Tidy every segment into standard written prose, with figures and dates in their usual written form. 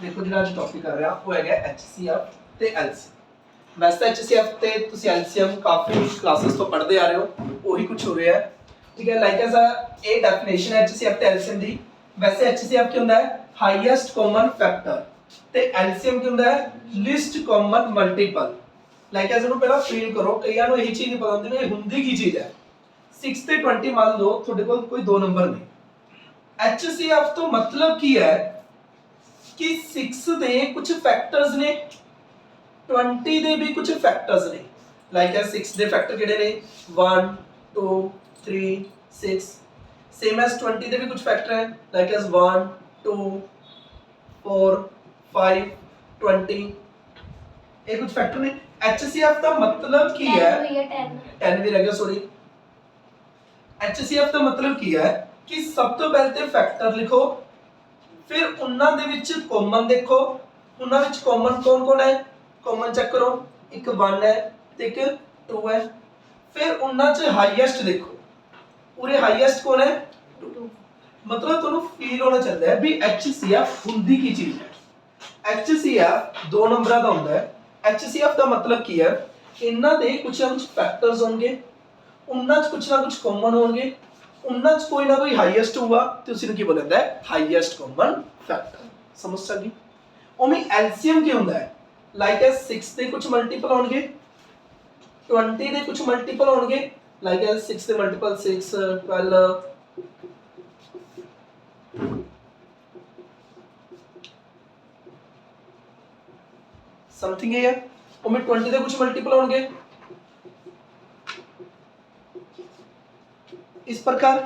देखो जो अज टॉपिक कर रहा वो है HCF ਤੇ LCM। वैसे HCF ਤੇ ਤੁਸੀਂ LCM ਕਾਫੀ ਕਲਾसेस ਤੋਂ ਪੜ੍ਹਦੇ ਆ ਰਹੇ ਹੋ, ਉਹੀ ਕੁਝ ਹੋ ਰਿਹਾ ਹੈ। ठीक है, लाइक एज ए डेफिनेशन है HCF ਤੇ LCM ਦੀ। वैसे HCF ਕੀ ਹੁੰਦਾ ਹੈ? ਹਾਈਐਸਟ ਕਾਮਨ ਫੈਕਟਰ ਤੇ LCM ਕੀ ਹੁੰਦਾ ਹੈ? Least common multiple. Like as ਨੂੰ ਪਹਿਲਾਂ ਫੀਲ ਕਰੋ, ਕਈਆਂ ਨੂੰ ਇਹ ਚੀਜ਼ ਨਹੀਂ ਪਤਾ ਹੁੰਦੀ ਵੀ ਇਹ ਹੁੰਦੀ ਕੀ ਚੀਜ਼ ਹੈ। 6 ਤੇ 20 ਮੰਨ ਲਓ ਤੁਹਾਡੇ ਕੋਲ ਕੋਈ ਦੋ ਨੰਬਰ ਨੇ। HCF ਤੋਂ मतलब ਕੀ ਹੈ कि 6 ਦੇ ਕੁਝ ਫੈਕਟਰਸ ਨੇ, 20 ਦੇ ਵੀ ਕੁਝ ਫੈਕਟਰਸ ਨੇ। ਲਾਈਕ ਐ 6 ਦੇ ਫੈਕਟਰ ਕਿਹੜੇ ਨੇ? 1 2 3 6। ਸੇਮ ਐਸ 20 ਦੇ ਵੀ ਕੁਝ ਫੈਕਟਰ ਹੈ, ਲਾਈਕ ਐਸ 1 2 4 5 20। ਇਹ ਕੁਝ ਫੈਕਟਰ ਨੇ। HCF ਦਾ मतलब ਕੀ ਹੈ? 10 ਵੀ ਰਹਿ ਗਿਆ, ਸੌਰੀ। HCF ਦਾ मतलब ਕੀ ਹੈ ਕਿ ਸਭ ਤੋਂ ਪਹਿਲੇ ਤੇ ਫੈਕਟਰ ਲਿਖੋ, फिर उन्होंने विच कॉमन देखो। उन्होंने विच कॉमन कौन कौन है? कॉमन चेक करो, एक 1 है ते एक 2 है। फिर उन्होंने च हाईएस्ट देखो, पूरे हाईएस्ट कौन है? 2। मतलब तुहानू फील होना चाहिए है भी HCF हुंदी की चीज है। HCF दो नंबरां दा हुंदा है। HCF का मतलब की है? इन्हां दे कुछ ना कुछ फैक्टर्स होंगे, उन्हां च कुछ ना कुछ कॉमन होंगे, उन्हां च कोई ना कोई हाईएस्ट हुआ तो उसी की बोला जाता है हाईएस्ट कॉमन फैक्टर। समझ सकी? ओमे एलसीएम क्या होता है? लाइक एज 6 दे कुछ मल्टीपल होंगे, 20 दे कुछ मल्टीपल होंगे, लाइक एज 6 दे मल्टीपल 6 12 समथिंग है। ओमे 20 दे कुछ मल्टीपल होंगे इस प्रकार।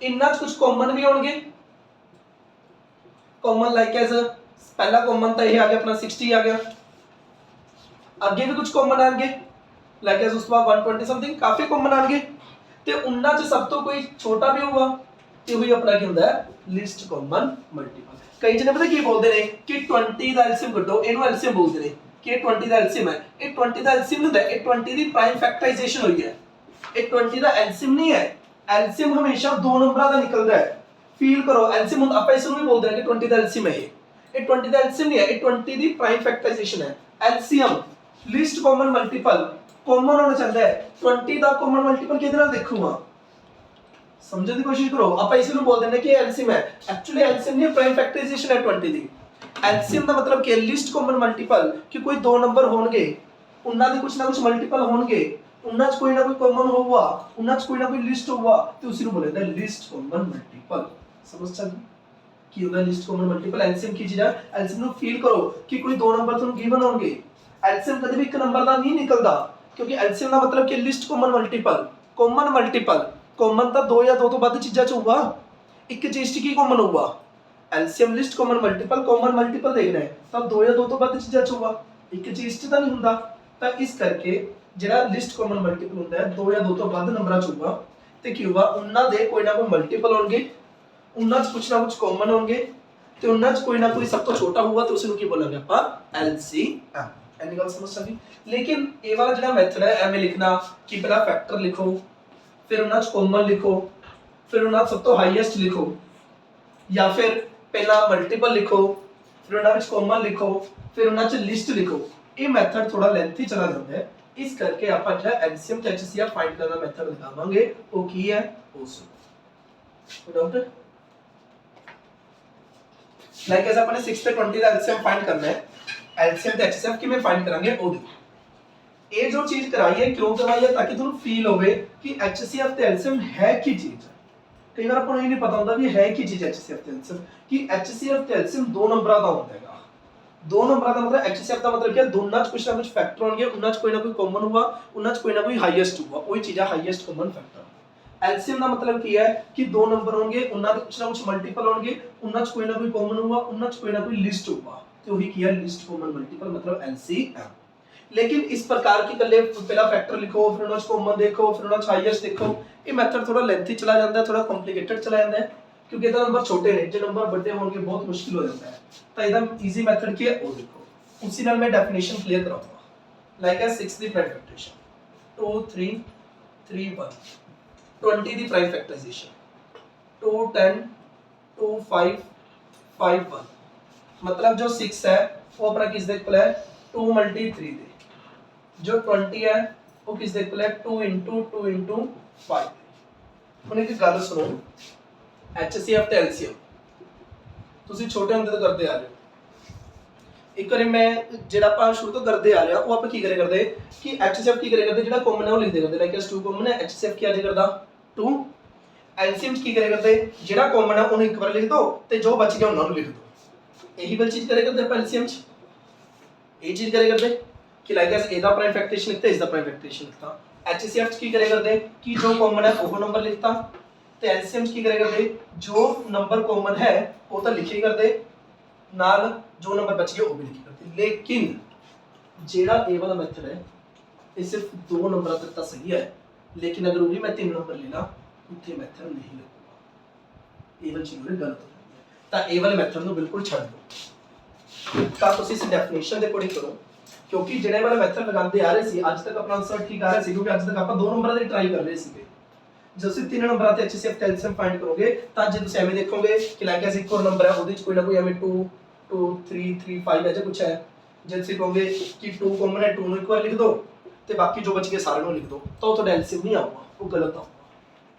इन्ना कुछ कॉमन भी होंगे, कॉमन लाइक एज पहला कॉमन तो ये आ गया अपना 60 आ गया। आगे भी कुछ कॉमन आएंगे, लाइक एज उसके बाद 120 समथिंग काफी कॉमन आएंगे। ते उन्ना च सब तो कोई छोटा भी होगा ते वही अपना की होता है लीस्ट कॉमन मल्टीपल। कई जने पता की बोलते हैं कि 20 दा एलसीएम कड्डो, इनु एलसीएम बोलते हैं कि 20 दा एलसीएम है। ये 20 दा एलसीएम नहीं होता, ये 20 दी प्राइम फैक्टराइजेशन हुई है। ये 20 दा एलसीएम नहीं है। एलसीएम हमेशा दो नंबरों का निकलता है। फील करो, एलसीएम हम आप इसमें भी बोलते हैं कि 20 का एलसीएम है। ये 20 का एलसीएम नहीं है, ये 20 दी प्राइम फैक्टराइजेशन है। LCM least common multiple common होना चाहिए है। 20 का कॉमन मल्टीपल किधर नाल देखूंगा? समझने की कोशिश करो। आप इसमें बोल देना कि एलसीएम है, एक्चुअली एलसीएम नहीं, प्राइम फैक्टराइजेशन है 20 दी। एलसीएम का मतलब क्या? लिस्ट कॉमन मल्टीपल कि कोई दो नंबर होंगे, उन्हां दे कुछ ना कुछ मल्टीपल होंगे, उन्हां च कोई ना कोई कॉमन हुआ, उन्हां च कोई ना कोई लिस्ट हुआ तो उसी को बोला जाता है लिस्ट कॉमन मल्टीपल। समझ सकते कि होगा लिस्ट कॉमन मल्टीपल? एलसीएम की चीज है। एलसीएम को फील करो कि कोई दो नंबर तुम गिवन होंगे। एलसीएम कभी भी एक नंबर का नहीं निकलता, क्योंकि एलसीएम का मतलब कि list common multiple. Common multiple common तो दो या दो तो बाद चीज़ां च हुआ, एक चीज च की कॉमन हुआ? LCM list common multiple, common multiple देख रहे हैं तब दो या दो तो बाद चीज़ां च हुआ, एक चीज च तो नहीं हुंदा। तो इस करके ਜਿਹੜਾ ਲਿਸਟ ਕਾਮਨ ਮਲਟੀਪਲ ਹੁੰਦਾ ਹੈ ਦੋ ਜਾਂ ਦੋ ਤੋਂ ਵੱਧ ਨੰਬਰਾਂ ਚ ਹੋਊਗਾ ਤੇ ਕੀ ਹੋਊਗਾ? ਉਹਨਾਂ ਦੇ ਕੋਈ ਨਾ ਕੋਈ ਮਲਟੀਪਲ ਹੋਣਗੇ, ਉਹਨਾਂ ਚ ਕੁਝ ਨਾ ਕੁਝ ਕਾਮਨ ਹੋਣਗੇ ਤੇ ਉਹਨਾਂ ਚ ਕੋਈ ਨਾ ਕੋਈ ਸਭ ਤੋਂ ਛੋਟਾ ਹੋਊਗਾ ਤੇ ਉਸ ਨੂੰ ਕੀ ਬੋਲਾਂਗੇ ਆਪਾਂ? LCM। ਐਨੀ ਗੱਲ ਸਮਝ ਸਕਦੀ? ਲੇਕਿਨ ਇਹ ਵਾਲਾ ਜਿਹੜਾ ਮੈਥਡ ਹੈ ਐਵੇਂ ਲਿਖਣਾ ਕਿ ਪਹਿਲਾਂ ਫੈਕਟਰ ਲਿਖੋ, ਫਿਰ ਉਹਨਾਂ ਚ ਕਾਮਨ ਲਿਖੋ, ਫਿਰ ਉਹਨਾਂ ਚ ਸਭ ਤੋਂ ਹਾਈਐਸਟ ਲਿਖੋ, ਜਾਂ ਫਿਰ ਪਹਿਲਾਂ ਮਲਟੀਪਲ ਲਿਖੋ, ਫਿਰ ਉਹਨਾਂ ਵਿੱਚ ਕਾਮਨ ਲਿਖੋ, ਫਿਰ ਉਹਨਾਂ ਚ ਲਿਸਟ ਲਿਖੋ। ਇਹ ਮੈਥਡ ਥੋੜਾ ਲੈਂਥੀ ਚਲਾ ਜਾਂਦਾ ਹੈ। इस करके आप जो एलसीएम ਤੇ HCF फाइंड करना मेथड दिखावांगे वो की है उस डॉक्टर। लाइक ऐसा अपने 6 ਤੇ 20 ਦਾ एलसीएम फाइंड करना है। एलसीएम ਤੇ HCF किਵੇਂ फाइंड करांगे वो देखो। ये जो चीज कराई है क्यों कराई है? ताकि ਤੁਹਾਨੂੰ फील होवे कि HCF ਤੇ एलसीएम है की चीज। कई बार आपको नहीं पता होता भी है की चीज HCF ਤੇ एलसीएम कि HCF ਤੇ एलसीएम दो नंबरों का होता है। दो नंबर का मतलब HCF का मतलब क्या? दोनों च कुछ ना कुछ फैक्टर होंगे, उन्हां च कोई ना कोई कॉमन हुआ, उन्हां च कोई ना कोई हाईएस्ट हुआ, वही चीज है हाईएस्ट कॉमन फैक्टर। एलसीएम का मतलब क्या है कि दो नंबर होंगे, उन्हां दे कुछ ना कुछ मल्टीपल होंगे, उन्हां च कोई ना कोई कॉमन हुआ, उन्हां च कोई ना कोई लिस्ट हुआ तो वही किया लिस्ट कॉमन मल्टीपल मतलब LCM। लेकिन इस प्रकार की कल्ले पहला फैक्टर लिखो, फिर उन्हां च कॉमन देखो, फिर उन्हां च हाईएस्ट देखो, ये मेथड थोड़ा लेंथी चला जाता है, थोड़ा कॉम्प्लिकेटेड चला जाता है क्योंकि इधर नंबर छोटे ने, जो नंबर बड़े होंगे बहुत मुश्किल हो जाता है। तो एकदम इजी मेथड की है वो देखो। उसी नाल मैं डेफिनेशन क्लियर कराऊंगा। लाइक एज 6 दी प्राइम फैक्टराइजेशन 2 3 3 1, 20 दी प्राइम फैक्टराइजेशन 2 10 2 5 5 1, मतलब जो 6 है वो अपना किस दे इक्वल है 2 × 3 दे, जो 20 है वो किस दे इक्वल है 2 × 2 × 5। ਹੁਣ ਇੱਕ ਗੱਲ ਸੁਣੋ, HCF ਤੇ LCM ਤੁਸੀਂ ਛੋਟੇ ਹੁੰਦੇ ਤੋਂ ਕਰਦੇ ਆ ਰਹੇ ਹੋ। ਇੱਕ ਵਾਰੀ ਮੈਂ ਜਿਹੜਾ ਆਪਾਂ ਸ਼ੁਰੂ ਤੋਂ ਕਰਦੇ ਆ ਰਹੇ ਆ ਉਹ ਆਪਾਂ ਕੀ ਕਰੇ ਕਰਦੇ ਕਿ HCF ਕੀ ਕਰੇ ਕਰਦੇ, ਜਿਹੜਾ ਕਾਮਨ ਹੈ ਉਹ ਲਿਖਦੇ ਕਰਦੇ, ਲਾਈਕ 2 ਕਾਮਨ ਹੈ, HCF ਕੀ ਆ ਜੇ ਕਰਦਾ 2। LCM ਕੀ ਕਰੇ ਕਰਦੇ, ਜਿਹੜਾ ਕਾਮਨ ਹੈ ਉਹਨੂੰ ਇੱਕ ਵਾਰ ਲਿਖ ਦੋ ਤੇ ਜੋ ਬਚ ਗਿਆ ਉਹਨਾਂ ਨੂੰ ਲਿਖ ਦੋ। ਇਹੀ ਵਾਲੀ ਚੀਜ਼ ਕਰੇ ਕਰਦੇ ਆਪਾਂ LCM ਚ, ਇਹ ਚੀਜ਼ ਕਰੇ ਕਰਦੇ ਕਿ ਲਾਈਕ ਇਹਦਾ ਪ੍ਰਾਈਮ ਫੈਕਟਰੇਸ਼ਨ ਲਿਖਤਾ, ਇਸ ਦਾ ਪ੍ਰਾਈਮ ਫੈਕਟਰੇਸ਼ਨ ਲਿਖਤਾ। HCF ਚ ਕੀ ਕਰੇ ਕਰਦੇ ਕਿ ਜੋ ਕਾਮਨ ਹੈ ਉਹ ਨੰਬਰ ਲਿਖਤਾ, ਤੇ LCM ਚ ਕੀ ਕਰੇ ਕਰਦੇ ਜੋ ਨੰबर ਕਾਮਨ ਹੈ ਉਹ ਤਾਂ ਲਿਖੇ ਕਰਦੇ, ਨਾਲ ਜੋ ਨੰबर ਬਚ ਗਿਆ ਉਹ ਵੀ ਲਿਖੇ ਕਰਦੇ। ਲੇਕਿਨ ਜਿਹੜਾ ਇਹ ਵਾਲਾ ਮੈਥਡ ਹੈ ਇਹ ਸਿਰਫ 2 ਨੰਬਰਾਂ ਤੱਕ ਤਾਂ ਸਹੀ ਹੈ, ਲੇਕਿਨ अगर ਉਹੀ ਮੈਂ 3 ਨੰਬਰ ਲੈ ਲਾਂ ਉੱਥੇ ਮੈਥਡ ਨਹੀਂ ਲੱਗੂਗਾ, ਇਹ ਵਾਲੀ ਚੀਜ਼ ਗਲਤ ਹੋ ਜਾਂਦੀ ਹੈ। ਤਾਂ ਇਹ ਵਾਲੇ ਮੈਥਡ ਨੂੰ ਬਿਲਕੁਲ ਛੱਡ ਦਿਓ। ਤਾਂ ਤੁਸੀਂ ਇਸ ਡੈਫੀਨੇਸ਼ਨ ਦੇ ਅਕੋਰਡਿੰਗ ਕਰੋ, क्योंकि ਜਿਹੜੇ ਵਾਲਾ ਮੈਥਡ ਲਗਾਉਂਦੇ ਆ ਰਹੇ ਸੀ ਅੱਜ ਤੱਕ ਆਪਣਾ ਆਨਸਰ ਠੀਕ ਆ ਰਿਹਾ ਸੀ, ਕਿਉਂਕਿ ਅੱਜ ਤੱਕ ਆਪਾਂ 2 ਨੰਬਰਾਂ ਦੀ ਟਰਾਈ ਕਰ ਰਹੇ ਸੀਗੇ। ਜੇ ਤੁਸੀਂ 3 ਨੰਬਰਾਂ ਤੇ HCF ਤੇ LCM ਫਾਈਂਡ ਕਰੋਗੇ ਤਾਂ ਜੇ ਤੁਸੀਂ ਐਵੇਂ ਦੇਖੋਗੇ ਕਿ ਲਾਈਕ ਐਸ ਇੱਕ ਹੋਰ ਨੰਬਰ ਹੈ ਉਹਦੇ ਵਿੱਚ ਕੋਈ ਨਾ ਕੋਈ ਐਵੇਂ 2 2 3 3 5 ਐਜਾ ਕੁਝ ਹੈ, ਜੇ ਤੁਸੀਂ ਕਹੋਗੇ ਕਿ 2 ਕਾਮਨ ਹੈ 2 ਨੂੰ ਇੱਕ ਵਾਰ ਲਿਖ ਦਿਓ ਤੇ ਬਾਕੀ ਜੋ ਬਚ ਗਏ ਸਾਰੇ ਨੂੰ ਲਿਖ ਦਿਓ ਤਾਂ ਉਹ ਤੁਹਾਡਾ LCM ਨਹੀਂ ਆਊਗਾ, ਉਹ ਗਲਤ ਆਊਗਾ।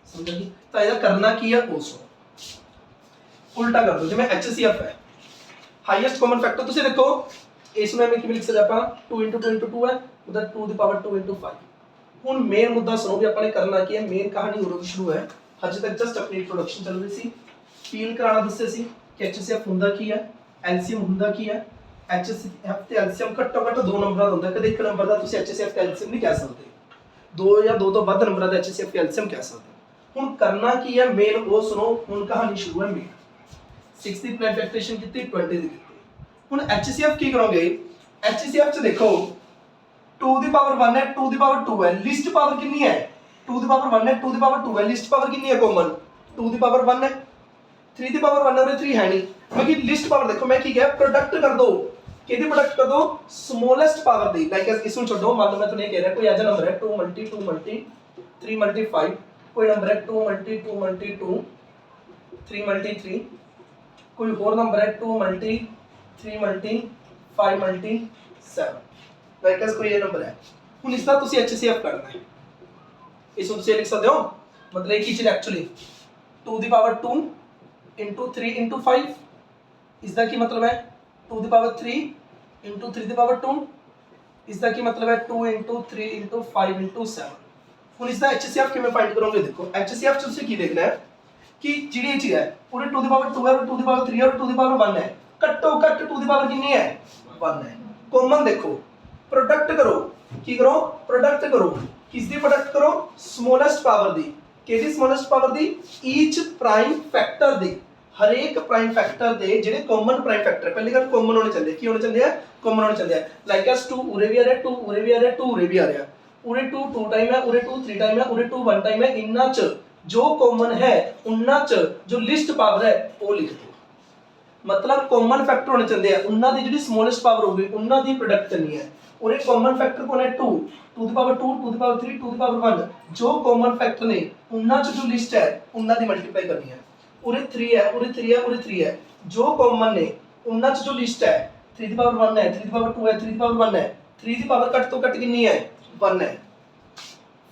ਸਮਝ ਗਏ? ਤਾਂ ਇਹਦਾ ਕਰਨਾ ਕੀ ਹੈ ਉਸ ਨੂੰ ਉਲਟਾ ਕਰ ਦਿਓ। ਜਿਵੇਂ HCF ਹੈ ਹਾਈਐਸਟ ਕਾਮਨ ਫੈਕਟਰ, ਤੁਸੀਂ ਦੇਖੋ इसमें मैं किਵੇਂ ਲਿਖ ਸਕਦੇ ਆਪਾਂ 2 × 2 × 2 ਹੈ ਉਹਦਾ 2 ਦੀ ਪਾਵਰ 2 × 5। ਹੁਣ ਮੇਨ ਮੁੱਦਾ ਸੁਣੋ ਵੀ ਆਪਾਂ ਨੇ ਕਰਨਾ ਕੀ ਹੈ। ਮੇਨ ਕਹਾਣੀ ਉਦੋਂ ਤੋਂ ਸ਼ੁਰੂ ਹੈ, ਹਜੇ ਤੱਕ ਜਸਟ ਆਪਣੀ ਇੰਟਰੋਡਕਸ਼ਨ ਚੱਲ ਰਹੀ ਸੀ, ਫੀਲ ਕਰਾਣਾ ਦੱਸਿਆ ਸੀ ਕਿ HCF ਹੁੰਦਾ ਕੀ ਹੈ, LCM ਹੁੰਦਾ ਕੀ ਹੈ। HCF ਤੇ LCM ਘੱਟੋ ਘੱਟ 2 ਨੰਬਰਾਂ ਦਾ ਹੁੰਦਾ, ਕਦੇ ਇੱਕ ਨੰਬਰ ਦਾ ਤੁਸੀਂ HCF ਤੇ LCM ਨਹੀਂ ਕਹਿ ਸਕਦੇ, 2 ਜਾਂ 2 ਤੋਂ ਵੱਧ ਨੰਬਰਾਂ ਦਾ HCF ਤੇ LCM ਕਹਿ ਸਕਦੇ। ਹੁਣ ਕਰਨਾ ਕੀ ਹੈ ਮੇਨ ਉਹ ਸੁਣੋ। ਹੁਣ ਕਹਾਣੀ ਸ਼ੁਰੂ ਹੈ ਮੇਨ 6 ਦੀ ਪ੍ਰਾਈਮ ਫੈਕਟਰੇਸ਼ਨ ਕੀਤੀ 20 ਦੀ ਕੀਤੀ। ਹੁਣ HCF ਕੀ ਕਰੋਗੇ, HCF ਚ ਦੇਖੋ 2 ਦੀ ਪਾਵਰ 1 ਹੈ 2 ਦੀ ਪਾਵਰ 2 ਹੈ, ਲਿਸਟ ਪਾਵਰ ਕਿੰਨੀ ਹੈ 2 ਦੀ ਪਾਵਰ 1 ਹੈ 2 ਦੀ ਪਾਵਰ 2 ਹੈ, ਲਿਸਟ ਪਾਵਰ ਕਿੰਨੀ ਹੈ ਕਾਮਨ 2 ਦੀ ਪਾਵਰ 1 ਹੈ, 3 ਦੀ ਪਾਵਰ 1 ਹੈ 3 ਹੈ ਨਹੀਂ। ਮੈਂ ਕਿ ਲਿਸਟ ਪਾਵਰ ਦੇਖੋ ਮੈਂ ਕੀ ਕਿਹਾ ਪ੍ਰੋਡਕਟ ਕਰ ਦੋ, ਕਿਹਦੀ ਪ੍ਰੋਡਕਟ ਕਰ ਦੋ ਸਮੋਲੈਸਟ ਪਾਵਰ ਦੀ। ਲਾਈਕ ਇਸ ਨੂੰ ਛੱਡੋ, ਮੰਨ ਲਓ ਮੈਂ ਤੁਹਾਨੂੰ ਇਹ ਕਹਿ ਰਿਹਾ ਕੋਈ ਐਜਾ ਨੰਬਰ ਹੈ 2 × 2 × 3 × 5, ਕੋਈ ਨੰਬਰ ਹੈ 2 × 2 × 2 3 × 3, ਕੋਈ ਹੋਰ ਨੰਬਰ ਹੈ 2 × 3 × 5 × 7, ਲਾਈਕ ਐਸ ਕੋਈ ਇਹ ਨੰਬਰ ਹੈ। ਹੁਣ ਇਸ ਦਾ ਤੁਸੀਂ HCF ਕਰਨਾ ਹੈ, ਇਸ ਨੂੰ ਤੁਸੀਂ ਲਿਖ ਸਕਦੇ ਹੋ ਮਤਲਬ ਇਹ ਕੀ ਚੀਜ਼ ਐਕਚੁਅਲੀ 2 ਦੀ ਪਾਵਰ 2 × 3 × 5, ਇਸ ਦਾ ਕੀ ਮਤਲਬ ਹੈ 2 ਦੀ ਪਾਵਰ 3 × 3 ਦੀ ਪਾਵਰ 2, ਇਸ ਦਾ ਕੀ ਮਤਲਬ ਹੈ 2 × 3 × 5 × 7। ਹੁਣ ਇਸ ਦਾ HCF ਕਿਵੇਂ ਫਾਈਂਡ ਕਰੋਗੇ, ਦੇਖੋ HCF ਚ ਤੁਸੀਂ ਕੀ ਦੇਖਣਾ ਹੈ ਕਿ ਜਿਹੜੀ ਇਹ ਚੀਜ਼ ਹੈ ਉਹਦੇ 2 ਦੀ ਪਾਵਰ 2 ਹੈ, 2 ਦੀ ਪਾਵਰ 3 ਹੈ ਔਰ 2 ਦੀ ਪਾਵਰ 1 ਹੈ, ਘੱਟੋ ਘੱਟ 2 ਦੀ ਪਾਵਰ ਕਿੰਨੀ ਹੈ 1 ਹੈ। ਕਾਮਨ ਦੇਖੋ प्रोडक्ट करो, की करो प्रोडक्ट करो, किसदी प्रोडक्ट करो स्मॉलेस्ट पावर दी, केदी स्मॉलेस्ट पावर दी ईच प्राइम फैक्टर दी, हर एक प्राइम फैक्टर दे ਜਿਹੜੇ ਕਾਮਨ ਪ੍ਰਾइम फैक्टर पहली ਗੱਲ ਕਾਮਨ ਹੋਣੇ ਚਾਹੀਦੇ, ਕੀ ਹੋਣੇ ਚਾਹੀਦੇ ਆ ਕਾਮਨ ਹੋਣੇ ਚਾਹੀਦੇ ਆ। ਲਾਈਕ ਐਸ 2 ਉਰੇ ਵੀ ਆ ਰਿਹਾ 2 ਉਰੇ ਵੀ ਆ ਰਿਹਾ 2 ਉਰੇ ਵੀ ਆ ਰਿਹਾ, ਉਰੇ 2 2 ਟਾਈਮ ਹੈ ਉਰੇ 2 3 ਟਾਈਮ ਹੈ ਉਰੇ 2 1 ਟਾਈਮ ਹੈ, ਇੰਨਾ ਚ ਜੋ ਕਾਮਨ ਹੈ ਉਹਨਾਂ ਚ ਜੋ ਲਿਸਟ ਪਾਵਰ ਹੈ ਉਹ ਲਿਖ ਦਿਓ। मतलब कॉमन फैक्टर होने चाहिए हैं, उन्ना दी जिहड़ी स्मॉलेस्ट पावर होगी उन्ना दी प्रोडक्ट करनी है। और एक कॉमन फैक्टर कौन है 2 2 the power 2 2 the power 3 2 the power 1, जो कॉमन फैक्टर ने उन्ना च जो लिस्ट है उन्ना दी मल्टीप्लाई करनी है। और 3 है और 3 है और 3 है, जो कॉमन ने उन्ना च जो लिस्ट है 3 दी पावर 1 है 3 दी पावर 2 है 3 दी पावर 1 है, 3 दी पावर कट तो कट कितनी है 1 है।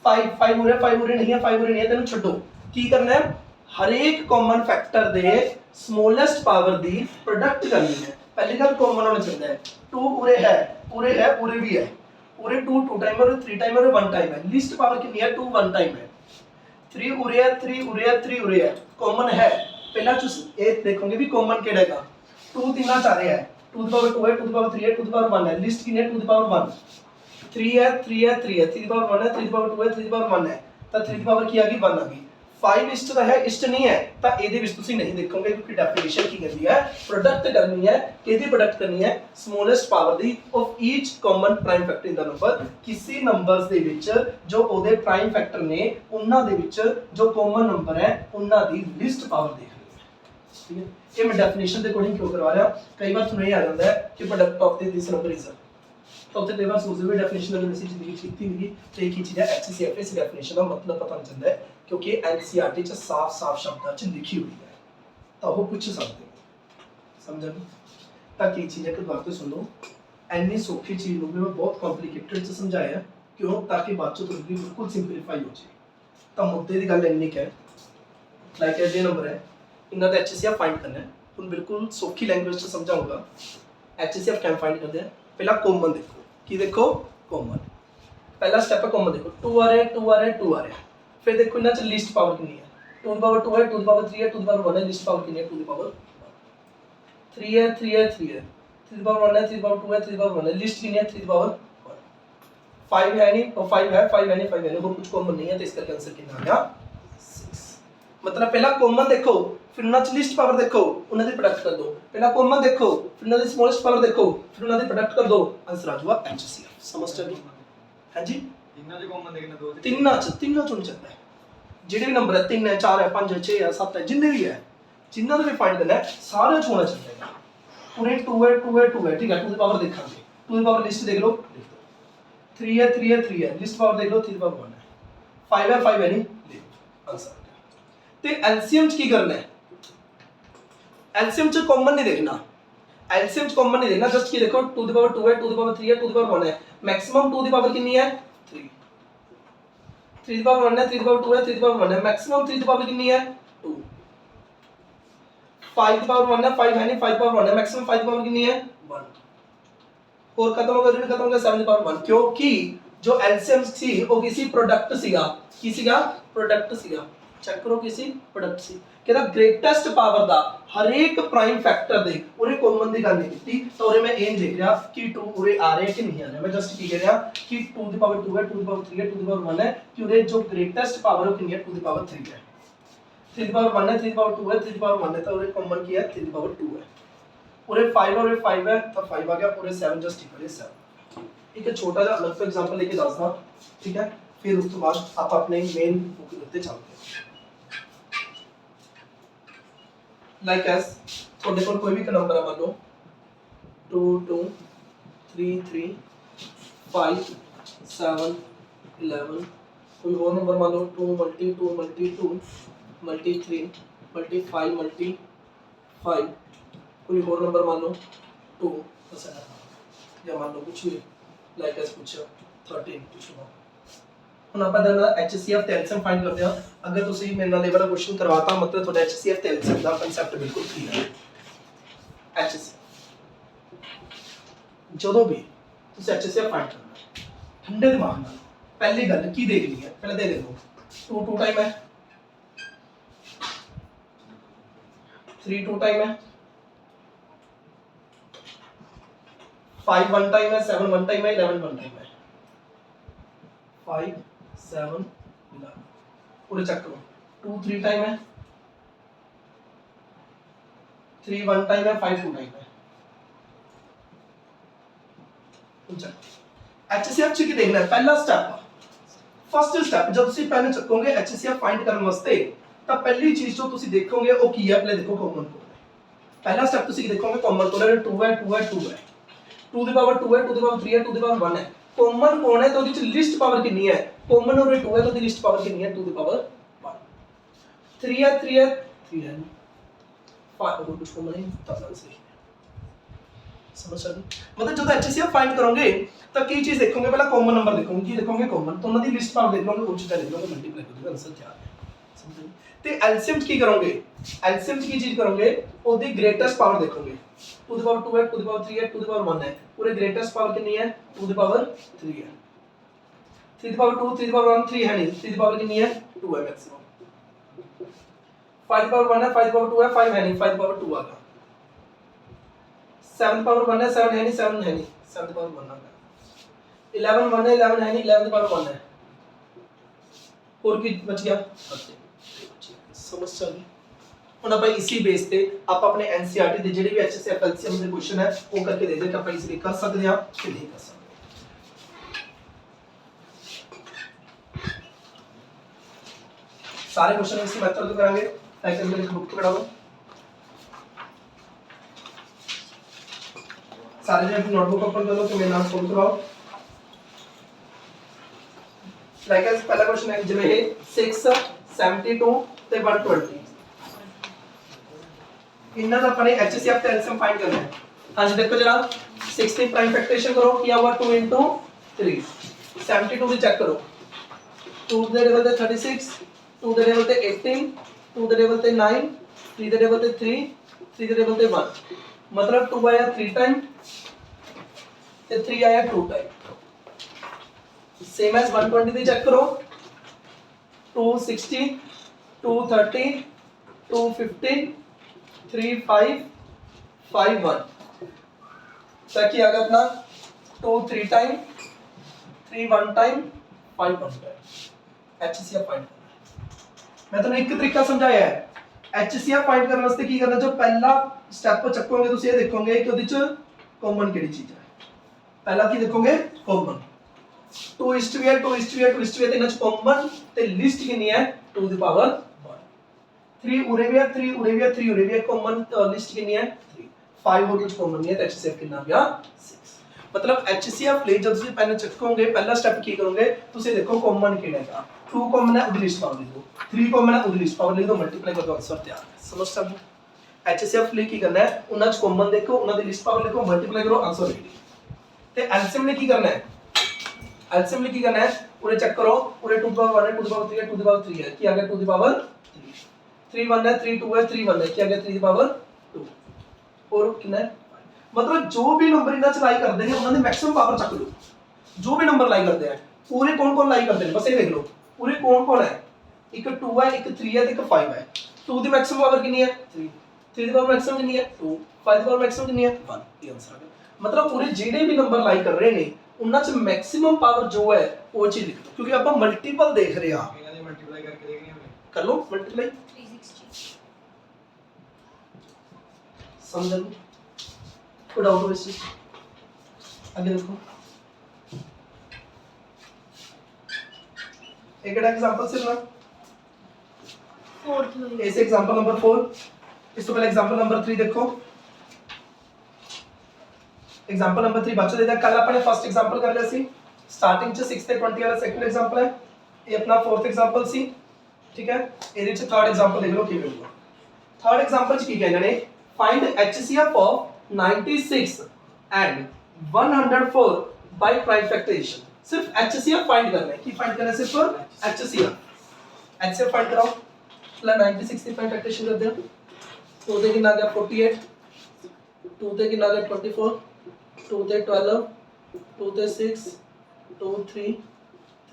5 5 उरे नहीं है 5 उरे नहीं है, तेन छड्डो की करना है हर एक common factor they smallest power the product करनी है। पहली गल कॉमन होना चाहिए है 2 उरे है उरे भी है, उरे 2 2 टाइम है 3 टाइम है 1 टाइम है, लिस्ट पावर कितनी है 2 1 टाइम है, 3 उरे है 3 उरे है 3 उरे है, कॉमन है। पहला चूस ये देखोगे भी कॉमन केड़ा है 2 तीना चाह रहे है 2 दी पावर 2 है 2 दी पावर 3 है 2 दी पावर 1 है, लिस्ट कितनी है 2 दी पावर 1, 3 है 3 है 3 है 3 दी पावर 1 है 3 दी पावर 2 है 3 दी पावर 1 है, तो 3 दी पावर की आ गई 1 आ गई। 5 इस्ट ਦਾ ਹੈ ਇਸਟ ਨਹੀਂ ਹੈ ਤਾਂ ਇਹਦੇ ਵਿੱਚ ਤੁਸੀਂ ਨਹੀਂ ਦੇਖੋਗੇ ਕਿਉਂਕਿ ਡੈਫੀਨੇਸ਼ਨ ਕੀ ਕਹਿੰਦੀ ਹੈ ਪ੍ਰੋਡਕਟ ਕਰਨੀ ਹੈ, ਕਿਹਦੀ ਪ੍ਰੋਡਕਟ ਕਰਨੀ ਹੈ ਸਮੋਲੈਸਟ ਪਾਵਰ ਦੀ of each common prime factor in the number. ਕਿਸੇ ਨੰਬਰਸ ਦੇ ਵਿੱਚ ਜੋ ਉਹਦੇ ਪ੍ਰਾਈਮ ਫੈਕਟਰ ਨੇ ਉਹਨਾਂ ਦੇ ਵਿੱਚ ਜੋ ਕਾਮਨ ਨੰਬਰ ਹੈ ਉਹਨਾਂ ਦੀ ਲਿਸਟ ਪਾਵਰ ਦੇਖਣੀ ਹੈ। ਠੀਕ ਹੈ, ਇਹ ਮੈਂ ਡੈਫੀਨੇਸ਼ਨ ਦੇ ਅਕੋਰਡਿੰਗ ਕਿਉਂ ਕਰਵਾ ਰਿਹਾ, ਕਈ ਵਾਰ ਤੁਹਾਨੂੰ ਇਹ ਆ ਜਾਂਦਾ ਹੈ ਕਿ product of this number is, ਤਾਂ ਉੱਥੇ ਕਈ ਵਾਰ ਸੋਚਦੇ ਵੀ ਡੈਫੀਨੇਸ਼ਨ ਅਗਰ ਅਸੀਂ ਜ਼ਿੰਦਗੀ ਕੀਤੀ ਨਹੀਂ ਤੇ ਕੀ ਚੀਜ਼ ਹੈ HCF ਇਸ ਡੈਫੀਨੇਸ਼ਨ ਦਾ ਮਤਲਬ ਪਤਾ ਨਹੀਂ ਚੱਲਦਾ क्योंकि NCERT च साफ साफ शब्दां च लिखी हुई है, तो वो पूछ सकते हो समझ। ਤਾਂ ਕੀ ਚੀਜ਼ ਹੈ ਕਿ ਦੁਬਾਰਾ ਤੋਂ ਸੁਣ ਲਓ ਐਨੀ ਸੌਖੀ ਚੀਜ਼ ਨੂੰ ਵੀ ਮੈਂ ਬਹੁਤ ਕੰਪਲਿਕੇਟਡ ਚ ਸਮਝਾਇਆ ਕਿਉਂ ਤਾਂ ਕਿ ਬਾਅਦ ਚੋਂ ਤੁਹਾਡੀ ਬਿਲਕੁਲ ਸਿੰਪਲੀਫਾਈ ਹੋ ਜਾਏ ਤਾਂ ਮੁੱਦੇ ਦੀ ਗੱਲ ਇੰਨੀ ਕੁ ਹੈ ਲਾਈਕ ਇਹ ਨੰਬਰ ਹੈ ਇਹਨਾਂ ਦਾ HCF फाइंड करना है ਹੁਣ ਬਿਲਕੁਲ ਸੌਖੀ ਲੈਂਗੁਏਜ ਚ ਸਮਝਾਉਂਗਾ HCF ਕਿਵੇਂ फाइंड ਕਰਦੇ ਆ ਪਹਿਲਾਂ ਕਾਮਨ ਦੇਖੋ ਕੀ ਦੇਖੋ ਕਾਮਨ पहला स्टेप है कॉमन देखो 2 आ रहा है 2 आ रहा है 2 आ रहा है फिर देखो इना च लिस्ट पावर कितनी है 2 की पावर 2 है 2 की पावर 3 है 2 की पावर 1 है लिस्ट पावर कितनी है 2 की पावर 3 है 3 है 3 है 3 की पावर 1 है 3 की पावर 2 है 3 की पावर 1 है लिस्ट कितनी है 3 की पावर 1 5 है नहीं और 5 है 5 है नहीं 5 है नहीं और कुछ कॉमन नहीं है तो इसका आंसर कितना आ गया 6 मतलब पहला कॉमन देखो फिर उना च लिस्ट पावर देखो उन्हें दी प्रोडक्ट कर दो पहला कॉमन देखो फिर उन्हें दी स्मॉलेस्ट पावर देखो फिर उन्हें दी प्रोडक्ट कर दो आंसर आ जाएगा HCF समझ चली हां जी ਤਿੰਨਾਂ ਚ ਕਾਮਨ ਦੇਖਣਾ ਦੋ ਤਿੰਨਾਂ ਚ ਹੋਣਾ ਚਾਹੀਦਾ ਹੈ ਜਿਹੜੇ ਵੀ ਨੰਬਰ ਹੈ 3 ਹੈ 4 ਹੈ 5 ਹੈ 6 ਹੈ 7 ਹੈ ਜਿੰਨੇ ਵੀ ਹੈ ਜਿੰਨਾਂ ਦਾ ਵੀ ਫਾਈਂਡ ਕਰਨਾ ਹੈ ਸਾਰੇ ਚ ਹੋਣਾ ਚਾਹੀਦਾ ਹੈ ਪੂਰੇ 2 ਹੈ 2 ਹੈ 2 ਹੈ ਠੀਕ ਹੈ 2 ਦੀ ਪਾਵਰ ਦੇਖਾਂਗੇ 2 ਦੀ ਪਾਵਰ ਲਿਸਟ ਦੇਖ ਲਓ 3 ਹੈ 3 ਹੈ 3 ਹੈ ਲਿਸਟ ਪਾਵਰ ਦੇਖ ਲਓ 3 ਦੀ ਪਾਵਰ 1 ਹੈ 5 ਹੈ 5 ਹੈ ਨਹੀਂ ਲਿਖ ਆਨਸਰ ਤੇ ਐਲਸੀਐਮ ਚ ਕੀ ਕਰਨਾ ਹੈ ਐਲਸੀਐਮ ਚ ਕਾਮਨ ਨਹੀਂ ਦੇਖਣਾ एलसीएम च कॉमन नहीं देखना जस्ट की देखो 2 की पावर 2 है 2 की पावर 3 है 2 की पावर 1 है मैक्सिमम 2 की पावर कितनी है 3 3 की पावर 1 है 3 की पावर 2 है 3 की पावर 1 है मैक्सिमम 3 की पावर कितनी है 2 5 की पावर 1 है 5 है नहीं 5 की पावर 1 है मैक्सिमम 5 की पावर कितनी है 1 और खत्म हो गया 7 की पावर 1 क्योंकि जो एलसीएम सी वो किसी प्रोडक्ट सीगा किसीगा प्रोडक्ट सीगा चेक करो किसी प्रोडक्ट सी कहता ग्रेटेस्ट पावर दा हर एक प्राइम फैक्टर दे उरे कॉमन दी गल नहीं कीती तो उरे मैं एम देख रहा कि 2 उरे आ रहे हैं कि नहीं आ रहे मैं जस्ट की कह रहा कि 2 की पावर 2 है 2 की पावर 3 है 2 की पावर 1 है कि उरे जो ग्रेटेस्ट पावर है कितनी है 2 की पावर 3 है 3 की पावर 1 है 3 की पावर 2 है 3 की पावर 1 है तो उरे कॉमन की है 3 की पावर 2 है उरे 5 और 5 है तो 5 आ गया उरे 7 जस्ट इक्वल 7 एक छोटा सा अलग सा एग्जांपल लेके दसदा ठीक है फिर उस तो बाद आप अपने मेन बुक करते चलते लाइक एस थोड़े को कोई भी नंबर है मान लो 2 2 3 3 5 7 11 कोई और नंबर मान लो 2 multi 2 multi 2 multi 3 multi 5 multi 5 कोई और नंबर मान लो 2 या मान लो कुछ भी लाइक एस कुछ 13 कुछ हो ਹੁਣ ਆਪਾਂ ਦਾ HCF ਤੇ LCM ਫਾਈਂਡ ਕਰਦੇ ਹਾਂ ਅਗਰ ਤੁਸੀਂ ਮੇਰੇ ਨਾਲ ਇਹ ਵਾਲਾ ਕੁਐਸਚਨ ਕਰਵਾਤਾ ਮਤਲਬ ਤੁਹਾਡਾ HCF ਤੇ LCM ਦਾ ਕਨਸੈਪਟ ਬਿਲਕੁਲ ਕਲੀਅਰ ਹੈ HCF ਜਦੋਂ ਵੀ ਤੁਸੀਂ HCF ਫਾਈਂਡ ਕਰਨਾ ਠੰਡੇ ਦਿਮਾਗ ਨਾਲ ਪਹਿਲੀ ਗੱਲ ਕੀ ਦੇਖਣੀ ਹੈ ਪਹਿਲਾਂ ਦੇ ਦੇਖੋ 2 2 ਟਾਈਮ ਹੈ 3 2 ਟਾਈਮ ਹੈ 5 1 टाइम है 7 1 टाइम है 11 1 टाइम है 5 7 11 पूरे चेक करो 2 3 टाइम है 3 1 टाइम है 5 2 टाइम है HCF च की देखना है पहला स्टेप फर्स्ट स्टेप जब ਤੁਸੀਂ ਪੈਨ ਚੱਕੋਗੇ HCF फाइंड ਕਰਨ ਵਾਸਤੇ ਤਾਂ ਪਹਿਲੀ ਚੀਜ਼ ਜੋ ਤੁਸੀਂ ਦੇਖੋਗੇ ਉਹ ਕੀ ਹੈ ਪਹਿਲੇ ਦੇਖੋ ਕਾਮਨ ਕੋਡ ਪਹਿਲਾ ਸਟੈਪ ਤੁਸੀਂ ਦੇਖੋਗੇ ਕਾਮਨ ਕੋਡ ਹੈ 2 ਹੈ 2 है 2 है 2 ਦੀ ਪਾਵਰ 2 है 2 ਦੀ ਪਾਵਰ 3 है 2 ਦੀ ਪਾਵਰ 1 है कॉमन कौन है तो ਉਹਦੇ ਚ ਲਿਸਟ ਪਾਵਰ ਕਿੰਨੀ ਹੈ कॉमन और 2 है तो ਉਹਦੀ ਲਿਸਟ ਪਾਵਰ ਕਿੰਨੀ ਹੈ 2 ਦੀ ਪਾਵਰ 1 3 है 3 है 3 है 5 और कुछ कॉमन नहीं तो आंसर है समझ आ गई मतलब जब HCF फाइंड करोगे तो की चीज देखोगे पहला कॉमन नंबर देखोगे की देखोगे कॉमन तो ਉਹਨਾਂ ਦੀ ਲਿਸਟ ਪਾਵਰ ਦੇਖ ਲਓਗੇ ਉਹ ਚੀਜ਼ਾਂ ਦੇਖ ਲਓਗੇ ਮਲਟੀਪलाई ਕਰ ਦੋਗੇ ਆंसर क्या है समझ ਤੇ ਐਲਸੀਐਮ ਕੀ ਕਰੋਗੇ ਐਲਸੀਐਮ ਕੀ ਚੀਜ਼ ਕਰੋਗੇ ਉਹਦੀ ਗ੍ਰੇਟੈਸਟ ਪਾਵਰ ਦੇਖੋਗੇ 2 ਦੀ ਪਾਵਰ 2 है 2 ਦੀ ਪਾਵਰ 3 है 2 ਦੀ ਪਾਵਰ 1 है पूरे ग्रेटेस्ट पावर कितनी है 2 ਦੀ ਪਾਵਰ 3 है 3 ਦੀ ਪਾਵਰ 2 3 ਦੀ ਪਾਵਰ 1 3 है नहीं 3 ਦੀ ਪਾਵਰ कितनी है 2 है मैक्सिमम 5 ਦੀ ਪਾਵਰ 1 है 5 ਦੀ पावर 2 है 5 है नहीं 5 ਦੀ पावर 2 आ गया 7 ਦੀ ਪਾਵਰ 1 है 7 है नहीं 7 है नहीं 7 ਦੀ पावर 1 आ गया 11 1 है 11 है नहीं 11 ਦੀ पावर 1 है और की बच गया समझ चल ਹੁਣ ਆਪਾਂ ਇसी ਬੇਸ ਤੇ ਆਪਾਂ ਆਪਣੇ ਐਨਸੀਈਆਰਟੀ ਦੇ ਜਿਹੜੇ ਵੀ ਐਚਐਸਐਫ ਐਲਸੀਐਮ ਦੇ ਕੁਐਸਚਨ ਹੈ ਉਹ ਕਰਕੇ ਦੇਖਦੇ ਕਿ ਆਪਾਂ ਇਜ਼ੀਲੀ ਕਰ ਸਕਦੇ ਹਾਂ ਕਿ ਨਹੀਂ ਕਰ ਸਕਦੇ सारे क्वेश्चन इसी मेथड से करेंगे लाइक करके लिख बुक पकड़ा लो सारे जन अपनी नोटबुक ओपन कर लो तो मेरे नाम सोल्व कराओ लाइक एज पहला क्वेश्चन है जिਵੇਂ है 6 72 ਤੇ 120 इन्ना ਦਾ अपने HCF ਤੇ LCM फाइंड करना है हाँ जी देखो जरा 16 प्राइम फैक्टराइजेशन करो, क्या हुआ 2 into 3 72 भी चेक करो, 2 ਦੇ ਡਬਲ ਤੇ 36, 2 ਦੇ ਡਬਲ ਤੇ 18, 2 ਦੇ ਡਬਲ ਤੇ 9, 3 ਦੇ ਡਬਲ ਤੇ 3, 3 ਦੇ ਡਬਲ ਤੇ 1, मतलब 2 आया 3 टाइम ਤੇ 3 आया 2 टाइम। सेम एज 120 ਦੀ ਚੈੱਕ ਕਰੋ, 260, 230, 215, 3 5 5 1, ताकि आ गया अपना 2 3 time, 3 1 time, 5 1 time. HCF find करना मैं ਤੁਹਾਨੂੰ ਇੱਕ ਤਰੀਕਾ ਸਮਝਾਇਆ ਹੈ। HCF फाइंड ਕਰਨ ਵਾਸਤੇ ਕੀ ਕਰਨਾ, ਜੋ ਪਹਿਲਾ ਸਟੈਪ ਚੱਕੋਗੇ ਤੁਸੀਂ ਇਹ ਦੇਖੋਗੇ ਕਿ ਉਹਦੇ ਚ ਕਾਮਨ ਕਿਹੜੀ ਚੀਜ਼ ਹੈ। ਪਹਿਲਾ ਕੀ ਦੇਖੋਗੇ, ਕਾਮਨ 2 is to है 2 is to है 2 is to है, ਤਿੰਨਾਂ ਚ ਕਾਮਨ ਤੇ ਲਿਸਟ ਕਿੰਨੀ ਹੈ 2 ਦੀ ਪਾਵਰ 1, 3 ਉਰੇ ਵੀ ਹੈ 3 ਉਰੇ ਵੀ ਹੈ 3 ਉਰੇ ਵੀ ਹੈ, ਕਾਮਨ ਲਿਸਟ ਕਿੰਨੀ ਹੈ 3, 5 ਹੋਰ ਕੁਝ ਕਾਮਨ ਨਹੀਂ ਹੈ, ਤਾਂ HCF ਕਿੰਨਾ ਆ ਗਿਆ 6। मतलब HCF ਲਈ ਜਦ ਤੁਸੀਂ ਪੈਨ ਚੱਕੋਗੇ ਪਹਿਲਾ ਸਟੈਪ ਕੀ ਕਰੋਗੇ, ਤੁਸੀਂ ਦੇਖੋ ਕਾਮਨ ਕਿਹੜਾ ਹੈਗਾ, 2 ਕਾਮਨ ਹੈ ਉਹਦੀ ਲਿਸਟ ਪਾਵਰ ਲਿਖ ਦਿਓ, 3 ਕਾਮਨ ਹੈ ਉਹਦੀ ਲਿਸਟ ਪਾਵਰ ਲਿਖ ਦਿਓ, ਮਲਟੀਪਲਾਈ ਕਰ ਦਿਓ, ਆਨਸਰ ਤਿਆਰ ਹੈ। ਸਮਝ ਸਕਦੇ ਹੋ। HCF ਲਈ ਕੀ ਕਰਨਾ ਹੈ, ਉਹਨਾਂ ਚ ਕਾਮਨ ਦੇਖੋ, ਉਹਨਾਂ ਦੀ ਲਿਸਟ ਪਾਵਰ ਲਿਖੋ, ਮਲਟੀਪਲਾਈ ਕਰੋ, ਆਨਸਰ ਲਿਖ ਦਿਓ। ਤੇ ਐਲਸੀਐਮ ਲਈ ਕੀ ਕਰਨਾ ਹੈ, एलसीएम में की करना है, पूरे चेक करो, पूरे 2 पावर 1 है 2 की पावर 3 है 2 की पावर 3 है, क्या आ गया 2 की पावर 3, 3 1 है 3 2 है 3 1 है, क्या आ गया 3 की पावर 2, और कितना है, मतलब जो भी नंबर इना च लाई करते हैं उन्होंने मैक्सिमम पावर चक लो, जो भी नंबर लाई करते हैं पूरे कौन कौन लाई करते हैं, बस ये देख लो पूरे कौन कौन है, एक 2 है एक 3 है एक 5 है, 2 की मैक्सिमम पावर कितनी है 3, 3 की पावर मैक्सिमम कितनी है 2, 5 की पावर मैक्सिमम कितनी है 1, ये आंसर आ गया। मतलब पूरे जेडे भी नंबर लाई कर रहे हैं उन्हां च मैक्सिमम पावर जो है वो चीज लिख दो, क्योंकि आप मल्टीपल देख रहे हैं, ਇਹਨਾਂ ਦੀ ਮਲਟੀਪਲਾਈ ਕਰਕੇ ਦੇਖਣੀ ਹੋਵੇ, कर लो मल्टीप्लाई 360 समझ लो, कोई डाउट हो इस चीज, आगे देखो एक एग्जांपल से ना, फोर्थ में ऐसे एग्जांपल नंबर 4, इस तो पहले एग्जांपल नंबर 3 देखो, एग्जांपल नंबर 3 बच्चों देखा कल अपने फर्स्ट एग्जांपल कर लिया सी, स्टार्टिंग च 6 ਤੇ 20 वाला सेकंड एग्जांपल है, ये अपना फोर्थ एग्जांपल सी, ठीक है। ਇਹਦੇ ਚ थर्ड एग्जांपल देख लो ਕਿਵੇਂ ਹੋਊਗਾ। थर्ड एग्जांपल ਚ ਕੀ ਕਹਿੰਦੇ ਨੇ, find HCF of 96 and 104 by prime factorization, सिर्फ HCF फाइंड करना है, की फाइंड करना है सिर्फ HCF फाइंड कराओ, पहला 96 की प्राइम फैक्टराइजेशन कर दो, तो ते कितना आ गया 48, 2 ते कितना आ गया 24, 2 ते 12, 2 ते 6, 2 3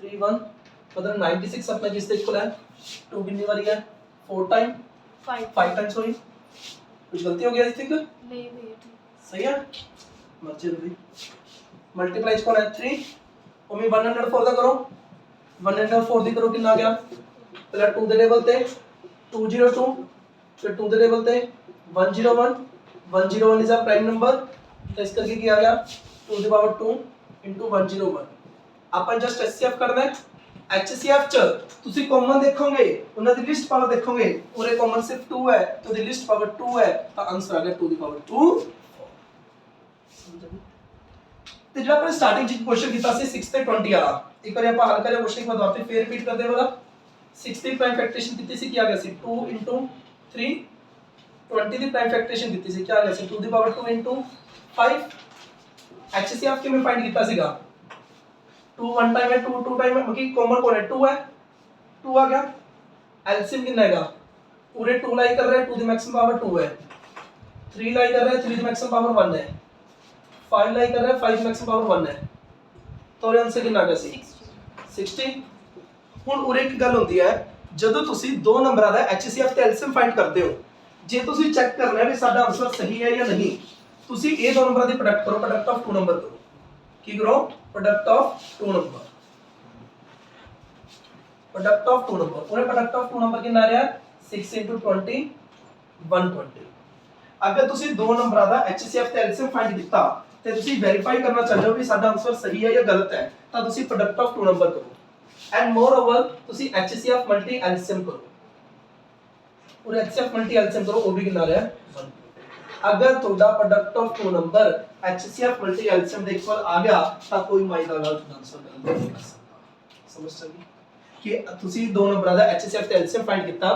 3 1, मतलब 96 अपना जिससे इक्वल है 2 कितनी बारी है 4 टाइम 5 टाइम, सॉरी कुछ गलती हो गया इस तक, नहीं वेट सही है मर्जी जल्दी, मल्टीप्लाई कौन है 3, ओमी 104 दा करो, 104 दी करो कितना आ गया, पहला 2 दे टेबल ते 202, फिर 2 दे टेबल ते 101, 101 इज अ प्राइम नंबर, तो इस करके क्या आ गया 2 की पावर 2 into 101, अपन जस्ट HCF करना है। HCF च ਤੁਸੀਂ ਕਾਮਨ ਦੇਖੋਗੇ, ਉਹਨਾਂ ਦੀ ਲਿਸਟ ਪਾਵਰ ਦੇਖੋਗੇ, ਉਹਰੇ ਕਾਮਨ ਸਿਰਫ 2 ਹੈ ਤੇ ਉਹਦੀ ਲਿਸਟ ਪਾਵਰ 2 ਹੈ, ਤਾਂ ਆਨਸਰ ਆ ਗਿਆ 2 ਦੀ ਪਾਵਰ 2। ਤੇ ਜਿਹੜਾ ਆਪਾਂ ਸਟਾਰਟਿੰਗ ਚ ਕੁਐਸਚਨ ਕੀਤਾ ਸੀ 6 ਤੇ 20 ਵਾਲਾ, ਇੱਕ ਵਾਰੀ ਆਪਾਂ ਹੱਲ ਕਰਿਆ ਕੁਐਸਚਨ ਇੱਕ ਵਾਰ ਫੇਰ ਰਿਪੀਟ ਕਰਦੇ ਵਾਲਾ, 6 ਦੀ ਪ੍ਰਾਈਮ ਫੈਕਟਰਾਈजेशन ਕੀਤੀ ਸੀ, ਕੀ ਆ ਗਿਆ ਸੀ 2 into 3, 20 ਦੀ ਪ੍ਰਾਈਮ ਫੈਕਟਰਾਈजेशन ਕੀਤੀ ਸੀ, ਕੀ ਆ ਗਿਆ ਸੀ 2 ਦੀ ਪਾਵਰ 2 into 5। HCF ਕਿਵੇਂ ਫਾਈਂਡ ਕੀਤਾ ਸੀਗਾ, 2 1 टाइम है 2 2 टाइम है, मतलब कॉमन कौन है 2 है, 2 आ गया, एलसीएम कितना आएगा, पूरे 2 लाई कर रहे हैं 2 दी मैक्सिमम पावर 2 है, 3 लाई कर रहे हैं 3 दी मैक्सिमम पावर 1 है, 5 लाई कर रहे हैं 5 दी मैक्सिमम पावर 1 है, तो आंसर कितना आ गया सी 60। ਹੁਣ ਉਰੇ ਇੱਕ ਗੱਲ ਹੁੰਦੀ ਹੈ, ਜਦੋਂ ਤੁਸੀਂ ਦੋ ਨੰਬਰਾਂ ਦਾ HCF ਤੇ LCM ਫਾਈਂਡ ਕਰਦੇ ਹੋ, ਜੇ ਤੁਸੀਂ ਚੈੱਕ ਕਰਨਾ ਹੈ ਵੀ ਸਾਡਾ ਆਨਸਰ ਸਹੀ ਹੈ ਜਾਂ ਨਹੀਂ, ਤੁਸੀਂ ਇਹ ਦੋ ਨੰਬਰਾਂ ਦੀ ਪ੍ਰੋਡਕਟ ਕਰੋ, ਪ੍ਰੋਡਕਟ ਆਫ 2 ਨੰਬਰ ਕਰੋ, ਕੀ ਕਰੋ product of 2 number, product of 2 number, पूरे प्रोडक्ट ऑफ 2 नंबर कितना आ रहा है 6 into 20 120। अगर ਤੁਸੀਂ ਦੋ ਨੰਬਰਾਂ ਦਾ HCF ਤੇ LCM ਫਾਈਂਡ ਕੀਤਾ ਤੇ ਤੁਸੀਂ ਵੈਰੀਫਾਈ ਕਰਨਾ ਚਾਹੁੰਦੇ ਹੋ ਵੀ ਸਾਡਾ ਆਨਸਰ ਸਹੀ ਹੈ ਜਾਂ ਗਲਤ ਹੈ, ਤਾਂ ਤੁਸੀਂ ਪ੍ਰੋਡਕਟ ਆਫ 2 ਨੰਬਰ ਕਰੋ, ਐਂਡ ਮੋਰ ਓਵਰ ਤੁਸੀਂ HCF ਮਲਟੀ LCM ਕਰੋ, पूरे HCF मल्टी LCM करो, वो भी कितना आ रहा है 1। अगर ਤੁਹਾਡਾ product of 2 number HCF multi LCM ਦੇ ਇਕੁਅਲ ਆ ਗਿਆ ਤਾਂ ਕੋਈ ਮਾਈ ਦਾ ਗਲਤ ਆਨਸਰ ਨਹੀਂ ਕਰ ਸਕਦਾ। ਸਮਝ ਸਕਦੇ ਕਿ ਤੁਸੀਂ ਦੋ ਨੰਬਰਾਂ ਦਾ HCF ਤੇ LCM ਫਾਈਂਡ ਕੀਤਾ,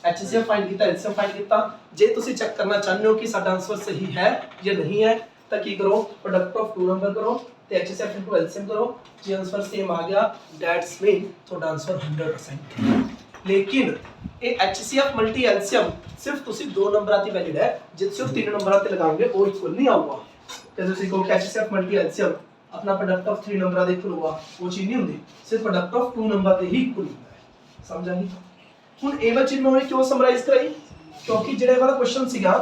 HCF ਫਾਈਂਡ ਕੀਤਾ, LCM ਫਾਈਂਡ ਕੀਤਾ, ਜੇ ਤੁਸੀਂ ਚੈੱਕ ਕਰਨਾ ਚਾਹੁੰਦੇ ਹੋ ਕਿ ਸਾਡਾ ਆਨਸਰ ਸਹੀ ਹੈ ਜਾਂ ਨਹੀਂ ਹੈ, ਤਾਂ ਕੀ ਕਰੋ ਪ੍ਰੋਡਕਟ ਆਫ ਟੂ ਨੰਬਰ ਕਰੋ ਤੇ HCF ਇਨਟੂ LCM ਕਰੋ ਜੇ ਆਨਸਰ ਸੇਮ ਆ ਗਿਆ ਦੈਟਸ ਮੀਨ ਤੁਹਾਡਾ ਆਨਸਰ 100% ਲੇਕਿਨ ਇਹ HCF ਮਲਟੀ LCM ਸਿਰਫ ਤੁਸੀਂ 2 ਨੰਬਰਾਂ ਤੇ ਵੈਲਿਡ ਹੈ ਜੇ ਤੁਸੀਂ 3 ਨੰਬਰਾਂ ਤੇ ਲਗਾਓਗੇ ਉਹ ਇਕੁਅਲ ਨਹੀਂ ਆਊਗਾ ਕਿ ਤੁਸੀਂ ਕਹੋ ਕਿ HCF ਮਲਟੀ LCM अपना product of 3 number they equal हुआ वो चीज नहीं होंदी सिर्फ product of 2 number they he equal होता है समझा नहीं हुन ए वाली चीज मैं क्यों समराइज कराई क्योंकि जेड़े वाला क्वेश्चन सीगा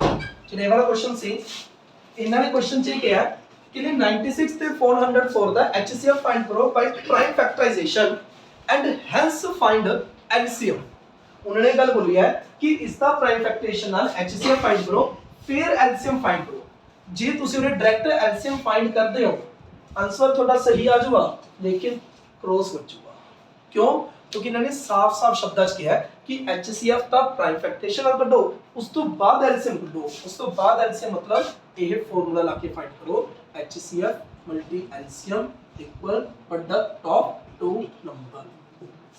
जेड़े वाला क्वेश्चन सी इन्हां ने क्वेश्चन च क्या कि 96 ਤੇ 404 ਦਾ HCF फाइंड करो by prime factorization and hence find LCM उन्होंने गल बोली है कि इसका प्राइम फैक्टराइजेशन नाल HCF फाइंड करो फिर LCM फाइंड करो जे तुसी उन्हें डायरेक्ट एलसीएम फाइंड करते हो आंसर थोड़ा सही आ जाऊगा लेकिन क्रॉस बचूगा क्यों क्योंकि इन्होंने साफ-साफ शब्दां च किया है कि HCF का प्राइम फैक्टराइजेशन और कढो उस तो बाद एलसीएम कढो उस तो बाद एलसीएम मतलब यह फार्मूला लाके फाइंड करो HCF multi LCM equal product of two number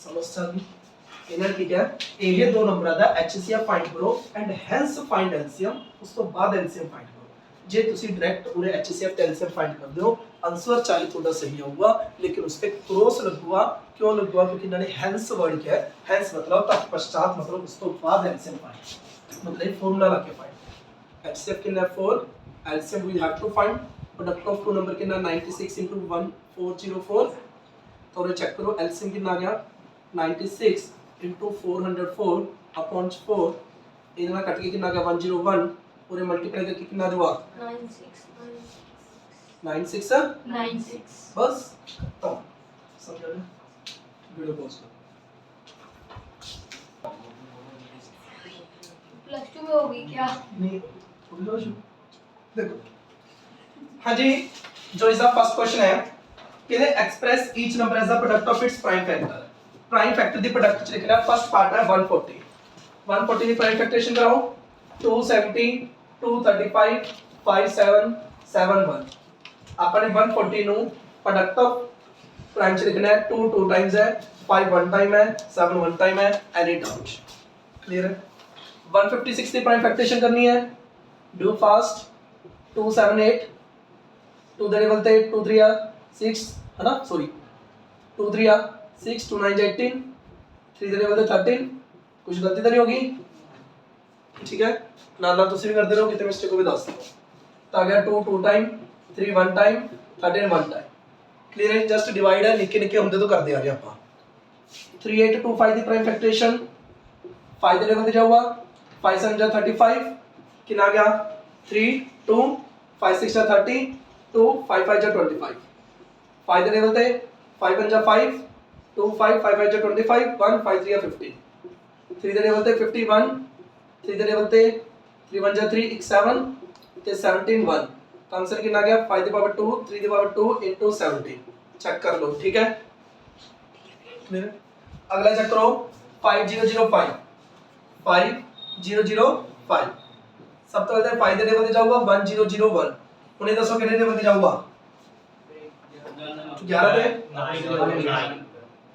समझ सकते इन्होंने की क्या यह दो नंबर दा HCF फाइंड करो एंड हेंस फाइंड एलसीएम उस तो बाद एलसीएम फाइंड जे तुसी डायरेक्ट उन्हें HCF ते LCM फाइंड कर दो आंसर चाहे थोड़ा सही होगा लेकिन उस पे क्रॉस लगुआ क्यों लगुआ क्योंकि इन्होंने हेंस वर्ड किया है हेंस मतलब तत्पश्चात मतलब उस तो बाद LCM फाइंड मतलब फार्मूला लाके फाइंड HCF के लिए 4 LCM we have to find product of two number के ना 96 * 1404 तो रे चेक करो LCM कितना आ गया 96 * 404 अपॉन 4 इनका कट के कितना आ गया 101 पूरे मल्टीप्लाई करके कितना हुआ 96 बस खत्म समझ लो वीडियो पॉज करो प्लस 2 में होगी क्या नहीं देखो हाँ जी जो इसका फर्स्ट क्वेश्चन है कि express each number as the product of its prime factor दी प्रोडक्ट च लिखना फर्स्ट पार्ट है 140 दी प्राइम फैक्टराइजेशन कराओ 270 235 57 71 अपने 140 नु प्रोडक्ट ऑफ प्राइम च लिखना है 2 2 टाइम्स है 5 1 टाइम है 7 1 टाइम है एनी डाउट क्लियर है 156 की प्राइम फैक्टराइजेशन करनी है डू फास्ट 278 2 द टेबल पे 2 3 6 है ना सॉरी 2 3 6 2 9 18 3 द टेबल पे 13 कुछ गलती तो नहीं होगी ठीक है नाल तुसी भी करते रहो कितने मिस्टेक को भी दस दो तो आ गया 2 2 टाइम 3 1 टाइम 13 1 टाइम क्लियर है जस्ट डिवाइड है निके निके ਹੁੰਦੇ तो कर दे आ रहे ਆਪਾਂ 3825 ਦੀ प्राइम फैक्टराइजेशन 5 ਦੇ ਲੈਵਲ ਤੇ ਜਾਊਗਾ 5 7 जा 35 कितना आ गया 3 2 5 6 जा 30 2 5 5 जा 25 5 ਦੇ ਲੈਵਲ ਤੇ 5 1 जा 5 2 5 5 5 जा 25 1 5 3 जा 50 3 ਦੇ ਲੈਵਲ ਤੇ 51 3 ਦੇ ਲੈਵਲ ਤੇ 3 1 जा 3 1 7 ਤੇ 17 1 तो आंसर कितना आ गया 5 ਦੀ ਪਾਵਰ 2 3 ਦੀ ਪਾਵਰ 2 into 17 चेक कर लो ठीक है क्लियर अगला चेक करो 5005 5005 सब तो पहले 5 ਦੇ ਟੇਬਲ ਤੇ ਜਾਊਗਾ 1001 ਹੁਣ ਇਹ ਦੱਸੋ ਕਿਹੜੇ ਟੇਬਲ ਤੇ ਜਾਊਗਾ 11 ਤੇ 9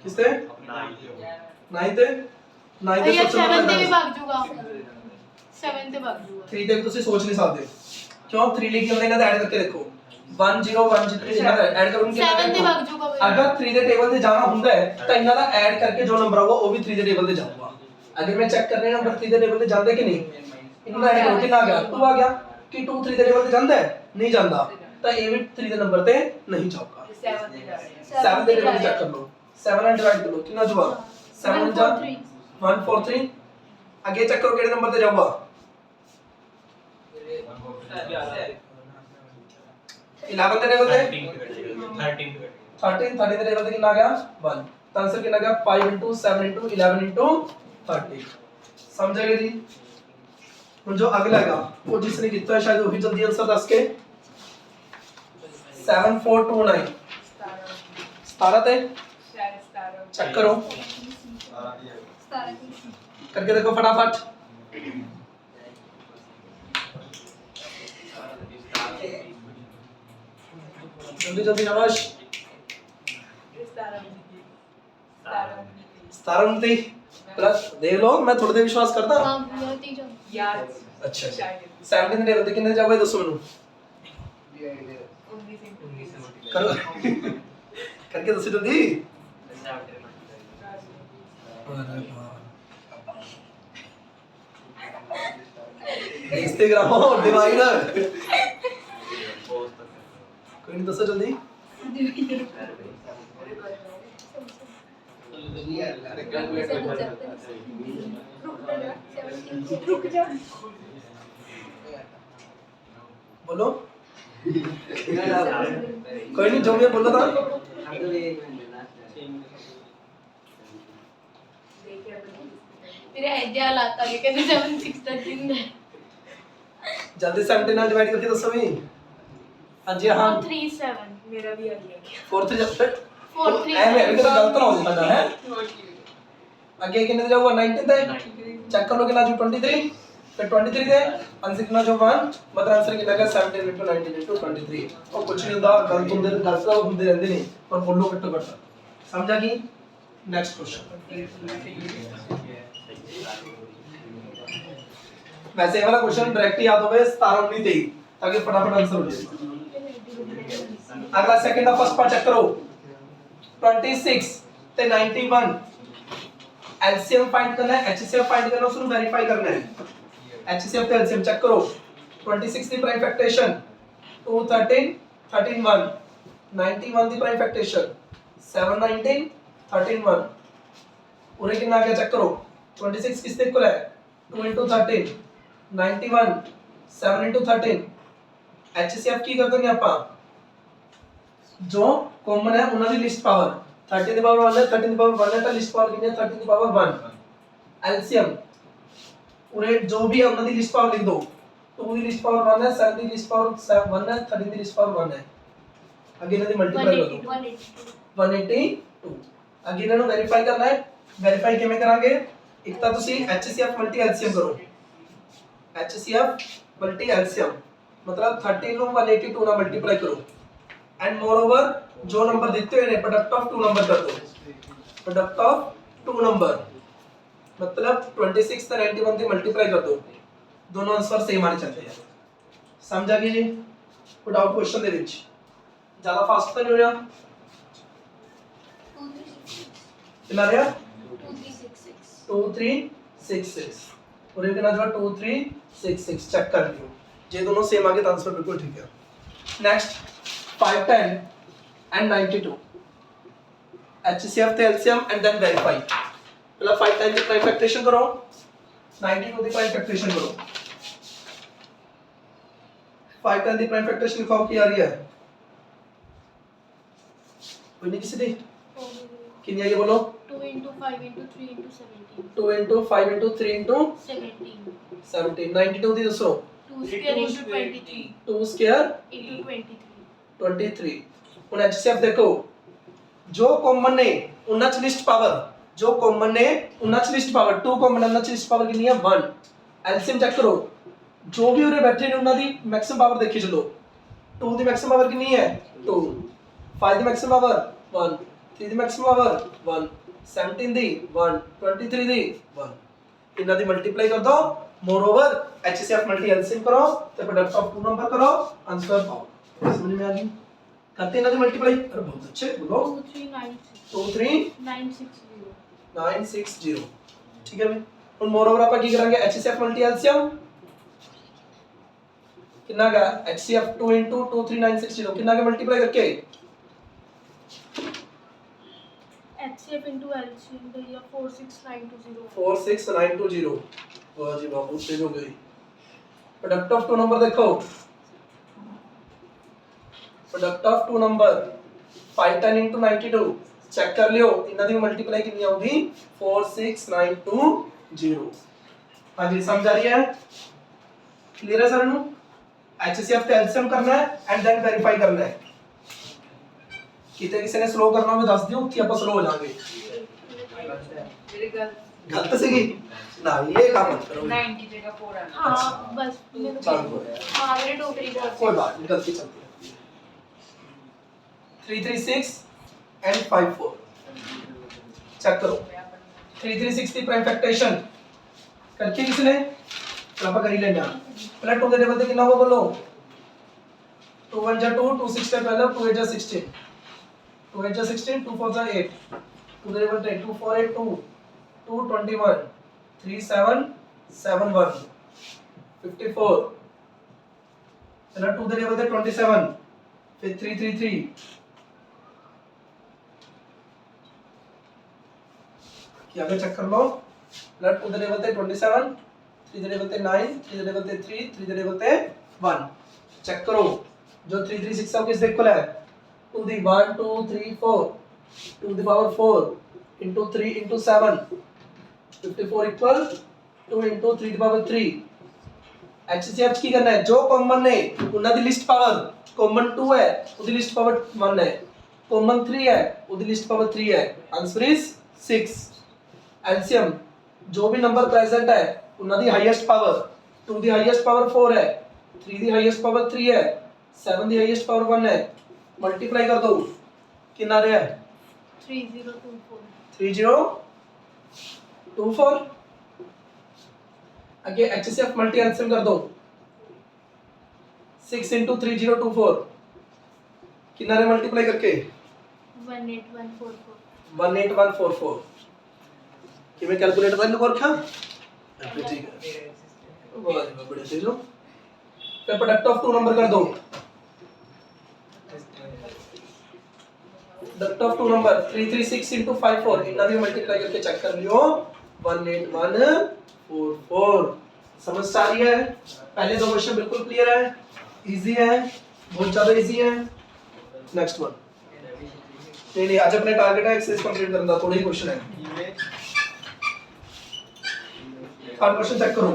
किस ते 9 ਤੇ 9 ਤੇ ये 7 ਤੇ ਵੀ ਭਾਗ ਜੂਗਾ 7 ਤੇ ਭਾਗ ਜੂਗਾ 3 ਤੇ ਤੁਸੀਂ ਸੋਚ ਨਹੀਂ ਸਕਦੇ क्यों 3 लिखी हमने इन्हें ऐड करके देखो 1010 जितना ऐड करूंगा 7 ਤੇ ਭਾਗ ਜੂਗਾ अगर 3 ਦੇ ਟੇਬਲ ਤੇ ਜਾਣਾ ਹੁੰਦਾ ਹੈ ਤਾਂ ਇਹਨਾਂ ਦਾ ਐਡ ਕਰਕੇ ਜੋ ਨੰਬਰ ਆਊਗਾ ਉਹ ਵੀ 3 ਦੇ ਟੇਬਲ ਤੇ ਜਾਊਗਾ अगर मैं चेक कर रहे नंबर 3 ਦੇ ਟੇਬਲ ਤੇ ਜਾਂਦੇ ਕਿ ਨਹੀਂ ਇਹਨਾਂ ਦਾ ਐਡ ਕਰੋ ਕਿੰਨਾ ਆ ਗਿਆ 2 ਆ ਗਿਆ ਕਿ 2 3 ਦੇ ਟੇਬਲ ਤੇ ਜਾਂਦਾ ਹੈ ਨਹੀਂ ਜਾਂਦਾ ਤਾਂ ਇਹ ਵੀ 3 ਦੇ ਨੰਬਰ ਤੇ ਨਹੀਂ ਜਾਊਗਾ 7 ਦੇ ਟੇਬਲ ਤੇ ਚੈੱਕ ਕਰ ਲਓ 7 ਨਾਲ ਡਿਵਾਈਡ ਕਰ ਲਓ ਕਿੰਨਾ ਜਵਾਬ 7 ਜਾ 143 ਅੱਗੇ ਚੈੱਕ ਕਰੋ ਕਿਹੜੇ ਨੰਬਰ ਤੇ ਜਾਊਗਾ 11 ਦੇ ਟੇਬਲ ਤੇ 13 ਦੇ ਟੇਬਲ ਤੇ ਕਿੰਨਾ ਆ ਗਿਆ 1 ਤਾਂ ਆਨਸਰ ਕਿੰਨਾ ਆ ਗਿਆ 5 7 11 30 ਸਮਝ ਗਏ ਜੀ ਹੁਣ ਜੋ ਅਗਲਾ ਹੈਗਾ ਉਹ ਜਿਸ ਨੇ ਕੀਤਾ ਸ਼ਾਇਦ ਉਹ ਹੀ ਜਲਦੀ ਆਨਸਰ ਦੱਸ ਕੇ 7429 17 ਤੇ चेक करो करके देखो फटाफट जल्दी जल्दी नवाज 17 प्लस देख लो मैं थोड़ी देर विश्वास करता यार अच्छा 17 ਦੇ ਬਦਲੇ ਕਿੰਨੇ ਜਾਊਗਾ ਦੱਸੋ ਮੈਨੂੰ करो करके दसो जल्दी इंस्टाग्राम डिवाइड कोई नहीं दसो जल्दी बोलो कोई नहीं जो मैं बोला था मेरे आइडिया लाता है कि 7 6 13 है जल्दी 17 ਨਾਲ डिवाइड करके दसो भी हां जी हां 4 3 7 मेरा भी आ गया 4 3 फिट 4 3 ਐ ਮੈਂ ਵੀ ਤਾਂ ਗਲਤ ਨਾ ਹੋ ਜਾਂਦਾ ਹੈ ਅੱਗੇ ਕਿੰਨੇ ਤੇ ਜਾਊਗਾ 19 ਤੇ ਚੈੱਕ ਕਰ ਲਓ ਕਿੰਨਾ ਜੂ 23 ਤੇ 23 ਦੇ ਆਨਸਰ ਕਿੰਨਾ ਜੋ 1 ਮਤਲਬ ਆਨਸਰ ਕਿੰਨਾ ਹੈ 17 into 19 into 23 ਉਹ ਕੁਝ ਨਹੀਂ ਹੁੰਦਾ ਗਲਤ ਹੁੰਦੇ ਰਹਿੰਦੇ ਨੇ ਪਰ ਬੋਲੋ ਘੱਟੋ ਘੱਟ ਸਮਝ ਆ ਗਈ ਨੈਕਸਟ ਕੁਐਸਚਨ वैसे ये वाला क्वेश्चन डायरेक्ट याद होवे 17 19 23 ताकि फटाफट आंसर हो जाए अगला second of first part check करो 26 ਤੇ 91 एलसीएम फाइंड करना है एचसीएफ फाइंड करना है उसको वेरीफाई करना है एचसीएफ ਤੇ एलसीएम चेक करो 26 ਦੀ प्राइम फैक्टरेशन 2 13 13 1 91 ਦੀ प्राइम फैक्टरेशन 7 19 13 1 उरे कितना आ गया चेक करो 26 किसके इक्वल है 2 into 13 91 7 into 13 HCF ਕੀ ਕਰ ਦਾਂਗੇ ਆਪਾਂ ਜੋ ਕਾਮਨ ਹੈ ਉਹਨਾਂ ਦੀ ਲਿਸਟ ਪਾਵਰ 30 ਦੀ ਪਾਵਰ 1 ਹੈ 30 ਦੀ ਪਾਵਰ 1 ਹੈ ਤਾਂ ਲਿਸਟ ਪਾਵਰ ਕਿੰਨੀ ਹੈ 30 ਦੀ ਪਾਵਰ 1 LCM ਉਰੇ ਜੋ ਵੀ ਹੈ ਉਹਨਾਂ ਦੀ ਲਿਸਟ ਪਾਵਰ ਲਿਖ ਦੋ 2 ਦੀ ਲਿਸਟ ਪਾਵਰ 1 ਹੈ 7 ਦੀ ਲਿਸਟ ਪਾਵਰ 1 ਹੈ 30 ਦੀ ਲਿਸਟ ਪਾਵਰ 1 ਹੈ ਅੱਗੇ ਇਹਨਾਂ ਦੀ ਮਲਟੀਪਲਾਈ ਕਰ ਦੋ 182 ਅੱਗੇ ਇਹਨਾਂ ਨੂੰ ਵੈਰੀਫਾਈ ਕਰਨਾ ਹੈ ਵੈਰੀਫਾਈ ਕਿਵੇਂ ਕਰਾਂਗੇ ਇੱਕ ਤਾਂ ਤੁਸੀਂ HCF ਮਲਟੀ LCM ਕਰੋ HCF मल्टी LCM मतलब 13 ਨੂੰ 182 ਨਾਲ ਮਲਟੀਪਲਾਈ ਕਰੋ ਐਂਡ ਮੋਰਓਵਰ ਜੋ ਨੰਬਰ ਦਿੱਤੇ ਹੋਏ ਨੇ ਪ੍ਰੋਡਕਟ ਆਫ 2 ਨੰਬਰ ਕਰ ਦੋ ਪ੍ਰੋਡਕਟ ਆਫ 2 ਨੰਬਰ मतलब 26 ਤੇ 91 ਦੀ ਮਲਟੀਪਲਾਈ ਕਰ ਦੋ ਦੋਨੋਂ ਆਨਸਰ ਸੇਮ ਆਣੇ ਚਾਹੀਦੇ ਆ ਸਮਝ ਆ ਗਈ ਜੀ ਪੁੱਟ ਆਊਟ ਕੁਐਸਚਨ ਦੇ ਵਿੱਚ ਜ਼ਿਆਦਾ ਫਾਸਟ ਤਾਂ ਨਹੀਂ ਹੋ ਰਿਹਾ ਕਿੰਨਾ ਰਿਹਾ 2366 और ये कितना जो 2366 चेक कर लियो ये दोनों सेम आ गए तो आंसर बिल्कुल ठीक है नेक्स्ट 510 एंड 92 HCF थे LCM एंड देन वेरीफाई पहला 510 की प्राइम फैक्टरेशन करो 92 की प्राइम फैक्टरेशन करो 510 की प्राइम फैक्टरेशन लिखाओ की आ रही है कोई नहीं किसी दी कितनी आई है बोलो 2 into 5 into 3 into 17 2 into 5 into 3 into 17 17 92 ਦੀ ਦੱਸੋ 2 square into 23 2 square into 23 ਹੁਣ HCF ਦੇਖੋ ਜੋ ਕਾਮਨ ਨੇ ਉਹਨਾਂ ਚ ਲਿਸਟ ਪਾਵਰ ਜੋ ਕਾਮਨ ਨੇ ਉਹਨਾਂ ਚ ਲਿਸਟ ਪਾਵਰ 2 ਕਾਮਨ ਉਹਨਾਂ ਚ ਲਿਸਟ ਪਾਵਰ ਕਿੰਨੀ ਹੈ 1 ਐਲਸੀਐਮ ਚੈੱਕ ਕਰੋ ਜੋ ਵੀ ਉਰੇ ਬੈਠੇ ਨੇ ਉਹਨਾਂ ਦੀ ਮੈਕਸਿਮਮ ਪਾਵਰ ਦੇਖੀ ਚਲੋ 2 ਦੀ ਮੈਕਸਿਮਮ ਪਾਵਰ ਕਿੰਨੀ ਹੈ 2 5 ਦੀ ਮੈਕਸਿਮਮ ਪਾਵਰ 1 3 ਦੀ ਮੈਕਸਿਮਮ ਪਾਵਰ 1 17 ਦੀ 1 23 ਦੀ 1 ਇਹਨਾਂ ਦੀ ਮਲਟੀਪਲਾਈ ਕਰ ਦੋ मोरओवर HCF मल्टी एलसीएम करो तो प्रोडक्ट ऑफ 2 नंबर करो आंसर पाओ समझ में आ गई करते हैं ना मल्टीप्लाई अरे बहुत अच्छे बोलो 23960 23960 ठीक है भाई और मोरओवर ਆਪਾਂ ਕੀ ਕਰਾਂਗੇ HCF मल्टी एलसीएम कितना का HCF 2 into 23960 कितना का मल्टीप्लाई करके HCF into LCM तो ये 46920 46920 वाह जी वाह बहुत तेज हो गई प्रोडक्ट ऑफ 2 नंबर देखो product of 2 number 510 into 92 check कर लियो इतना दी मल्टीप्लाई कितनी आऊगी 46920 हां जी समझ आ रही है क्लियर है सर नु HCF ਤੇ LCM करना है एंड देन वेरीफाई करना है किते किसी ने स्लो करना हो दस दियो ਉੱਥੇ ਆਪਾਂ स्लो हो जाएंगे मेरी गलत सीगी ना ये काम मत करो 9 की जगह 4 आना हाँ बस मेरे चलो हाँ मेरे टोकरी का कोई बात नहीं गलती चलती है 336 एंड 54 चेक करो 336 की प्राइम फैक्टरेशन करके किसने फिर आप कर ही लेना पहले 2 ਦੇ ਟੇਬਲ ਤੇ ਕਿੰਨਾ ਹੋਗਾ बोलो 2 1 जा 2 2 6 का पहले 2 8 जा 16 2 8 जा 16 2 4 जा 8 2 ਦੇ ਟੇਬਲ ਤੇ 2 4 8 2 2 21 3 7 7 1 54 चला 2 ਦੇ ਟੇਬਲ ਤੇ 27 फिर 3 3 3 क्या आगे चेक कर लो प्लस 2 ਦੇ ਟੇਬਲ ਤੇ 27 3 ਦੇ ਟੇਬਲ ਤੇ 9 3 ਦੇ ਟੇਬਲ ਤੇ 3 3 ਦੇ ਟੇਬਲ ਤੇ 1 चेक करो जो 3 3 6 किस इक्वल है 2 दी 1 2 3 4 2 the power 4 into 3 into 7 54 equal 2 into 3 the power 3 HCF की करना है जो कॉमन ने उन्ना दी लिस्ट पावर कॉमन 2 है उदी लिस्ट पावर 1 है कॉमन 3 है उदी लिस्ट पावर 3 है आंसर इज 6 एलसीएम जो भी नंबर प्रेजेंट है उन्ना the highest power 2 the highest power 4 है 3 दी हाईएस्ट पावर 3 है 7 दी हाईएस्ट पावर 1 है मल्टीप्लाई कर दो कितना रहा है 3024 3024 आगे HCF मल्टी एलसीएम कर दो 6 into 3024 कितना रहा मल्टीप्लाई करके 18144 18144 कि मैं कैलकुलेटर वाली को रखा ठीक है बहुत बड़े से लो फिर प्रोडक्ट ऑफ टू नंबर कर दो product of two number 336 into 54 इतना भी मल्टीप्लाई करके चेक कर लियो 18144 समझ आ रही है पहले दो क्वेश्चन बिल्कुल क्लियर है इजी है बहुत ज्यादा इजी है नेक्स्ट वन नहीं आज अपने टारगेट है एक्सरसाइज कंप्लीट करना थोड़ा ही क्वेश्चन है थर्ड क्वेश्चन चेक करो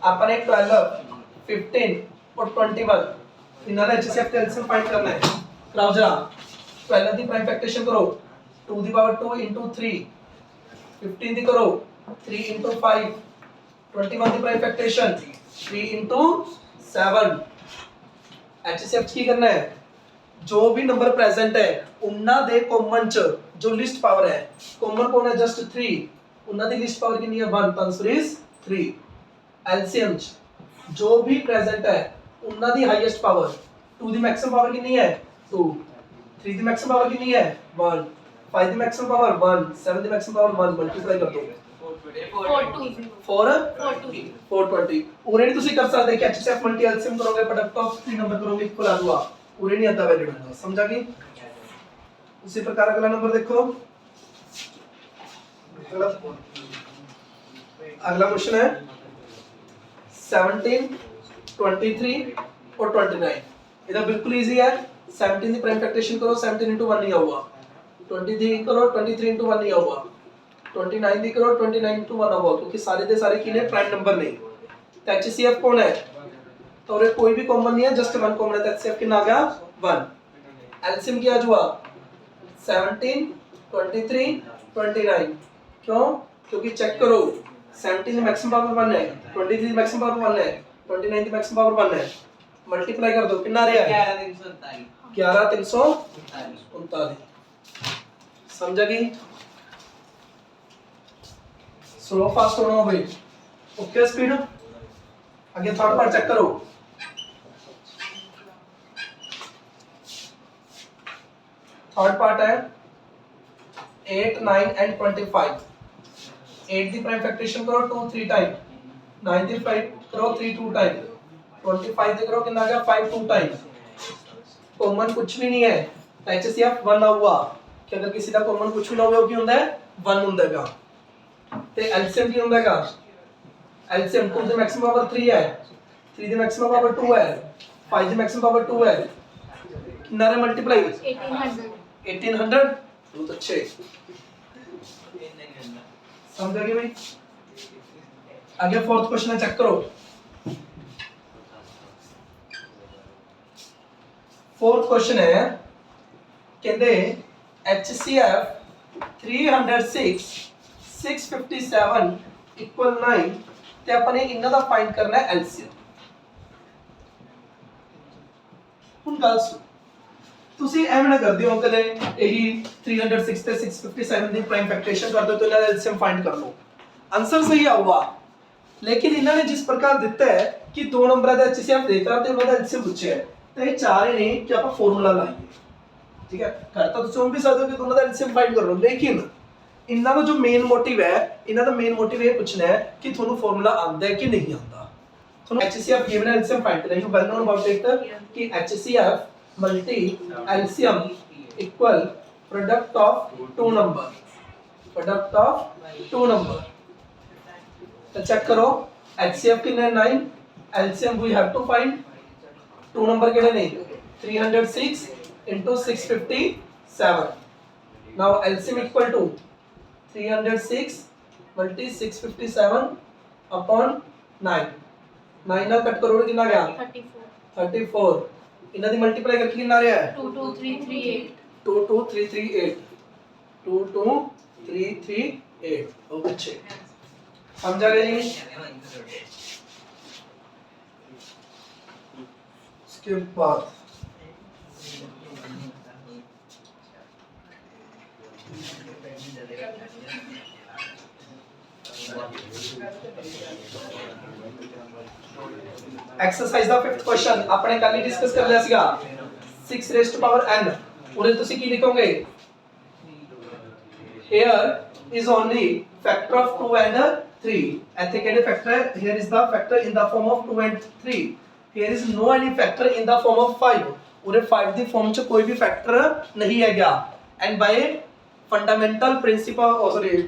अपने 12 15 और 21 इन्होंने HCF कैलकुलेशन फाइंड करना है कराओ जरा 12 दी प्राइम फैक्टराइजेशन करो 2 दी पावर 2 into 3 15 दी करो 3 into 5 21 दी प्राइम फैक्टराइजेशन 3 into 7 HCF की करना है जो भी नंबर प्रेजेंट है उन्ना दे कॉमन च जो लिस्ट पावर है कॉमन कौन है जस्ट 3 उन्ना दी लिस्ट पावर कितनी है 1 आंसर इज 3 एलसीएम जो भी प्रेजेंट है उन्ना the highest power 2 the maximum power कितनी है 2 3 दी मैक्सिमम पावर कितनी है 1 5 the maximum power 1 7 the maximum power 1 multiply कर दो 420 420 उरे नहीं ਤੁਸੀਂ ਕਰ ਸਕਦੇ ਕਿ HCF मल्टी एलसीएम करोगे प्रोडक्ट ऑफ 3 नंबर करोगे इक्वल आ जाएगा उरे नहीं आता वैलिड होगा समझा कि उसी प्रकार अगला नंबर देखो अगला क्वेश्चन है 17 23 और 29 इधर बिल्कुल इजी है 17 दी प्राइम फैक्टराइजेशन करो 17 into 1 नहीं आऊगा 23 करो 23 into 1 नहीं आऊगा 29 दी करो 29 into 1 आऊगा क्योंकि सारे दे सारे किने प्राइम नंबर नहीं तो HCF कौन है तो रे कोई भी कॉमन नहीं है जस्ट वन कॉमन है तो HCF कितना आ गया 1 एलसीएम क्या हुआ 17 23 29 क्यों क्योंकि चेक करो 17 की मैक्सिमम पावर 1 है 23 की मैक्सिमम पावर 1 है 29 की मैक्सिमम पावर 1 है मल्टीप्लाई कर दो कितना रहा है 11339 समझा कि स्लो फास्ट होना हो भाई ओके स्पीड आगे थर्ड पार्ट चेक करो थर्ड पार्ट है 8 9 and 25 8 दी प्राइम फैक्टराइजेशन करो 2 3 टाइम 9 दी प्राइम करो 3 2 टाइम 25 दी करो कितना आ गया 5 2 टाइम कॉमन कुछ भी नहीं है HCF 1 हुआ कि अगर किसी का कॉमन कुछ भी ना हुआ की ਹੁੰਦਾ है 1 ਹੁੰਦਾ ਹੈਗਾ ਤੇ LCM ਕੀ ਹੁੰਦਾ ਹੈਗਾ LCM 2 ਦੀ ਮੈਕਸਿਮਮ ਪਾਵਰ 3 ਹੈ 3 ਦੀ ਮੈਕਸਿਮਮ ਪਾਵਰ 2 है 5 ਦੀ ਮੈਕਸਿਮਮ ਪਾਵਰ 2 है कितना रे मल्टीप्लाई 1800 बहुत अच्छे समझ गए भाई आगे फोर्थ क्वेश्चन है चेक करो फोर्थ क्वेश्चन है कहते HCF 306 657 इक्वल 9 ਤੇ ਆਪਾਂ ਨੇ ਇਹਨਾਂ ਦਾ ਫਾਈਂਡ ਕਰਨਾ ਹੈ LCM ਹੁਣ ਗੱਲ ਸੁਣ ਤੁਸੀਂ ਐਵੇਂ ਨਾ ਕਰਦੇ ਹੋ ਕਦੇ ਇਹੀ 306 ਤੇ 657 ਦੀ ਪ੍ਰਾਈਮ ਫੈਕਟਰਾਈजेशन ਕਰ ਦੋ तो ਇਹਨਾਂ ਦਾ LCM फाइंड कर लो आंसर सही आऊगा लेकिन इन्होंने जिस प्रकार दिता है कि दो नंबर का HCF देता है तो उन्होंने एलसीएम पूछा है तो ये चाह रहे हैं कि आप फॉर्मूला लाइए ठीक है करता तो तुम भी सकते हो कि दोनों का एलसीएम फाइंड कर लो लेकिन इन्हों का जो मेन मोटिव है इन्हों का मेन मोटिव ये पूछना है कि थोड़ा फॉर्मूला आता है कि नहीं आता थोड़ा HCF गिवन है एलसीएम फाइंड करना है वेल नोन अबाउट इट कि HCF multi LCM equal product of two number तो चेक करो HCF कितने 9 LCM we have to find two number कितने नहीं 306 into 657 now LCM equal to 306 multi 657 upon 9 9 ਨਾਲ ਕੱਟ ਕਰੋਗੇ ਕਿੰਨਾ ਗਿਆ 34 34 ਇਹਨਾਂ ਦੀ ਮਲਟੀਪਲਾਈ ਕਰਕੇ ਕਿੰਨਾ ਆ ਰਿਹਾ ਹੈ 22338 22338 22338 बहुत अच्छे समझा गया जी उसके बाद एक्सरसाइज दा फिफ्थ क्वेश्चन आपने कल ही डिस्कस कर लिया सीगा 6 रेज़ टू पावर n ਉਹਦੇ ਤੁਸੀਂ ਕੀ ਲਿਖੋਗੇ here is only factor of 2 and 3 ਇੱਥੇ ਕਿਹੜੇ ਫੈਕਟਰ ਹੈ here is the factor in the form of 2 and 3 here is no any factor in the form of 5 ਉਹਦੇ 5 ਦੀ ਫਾਰਮ ਚ ਕੋਈ ਵੀ ਫੈਕਟਰ ਨਹੀਂ ਹੈਗਾ and by fundamental principle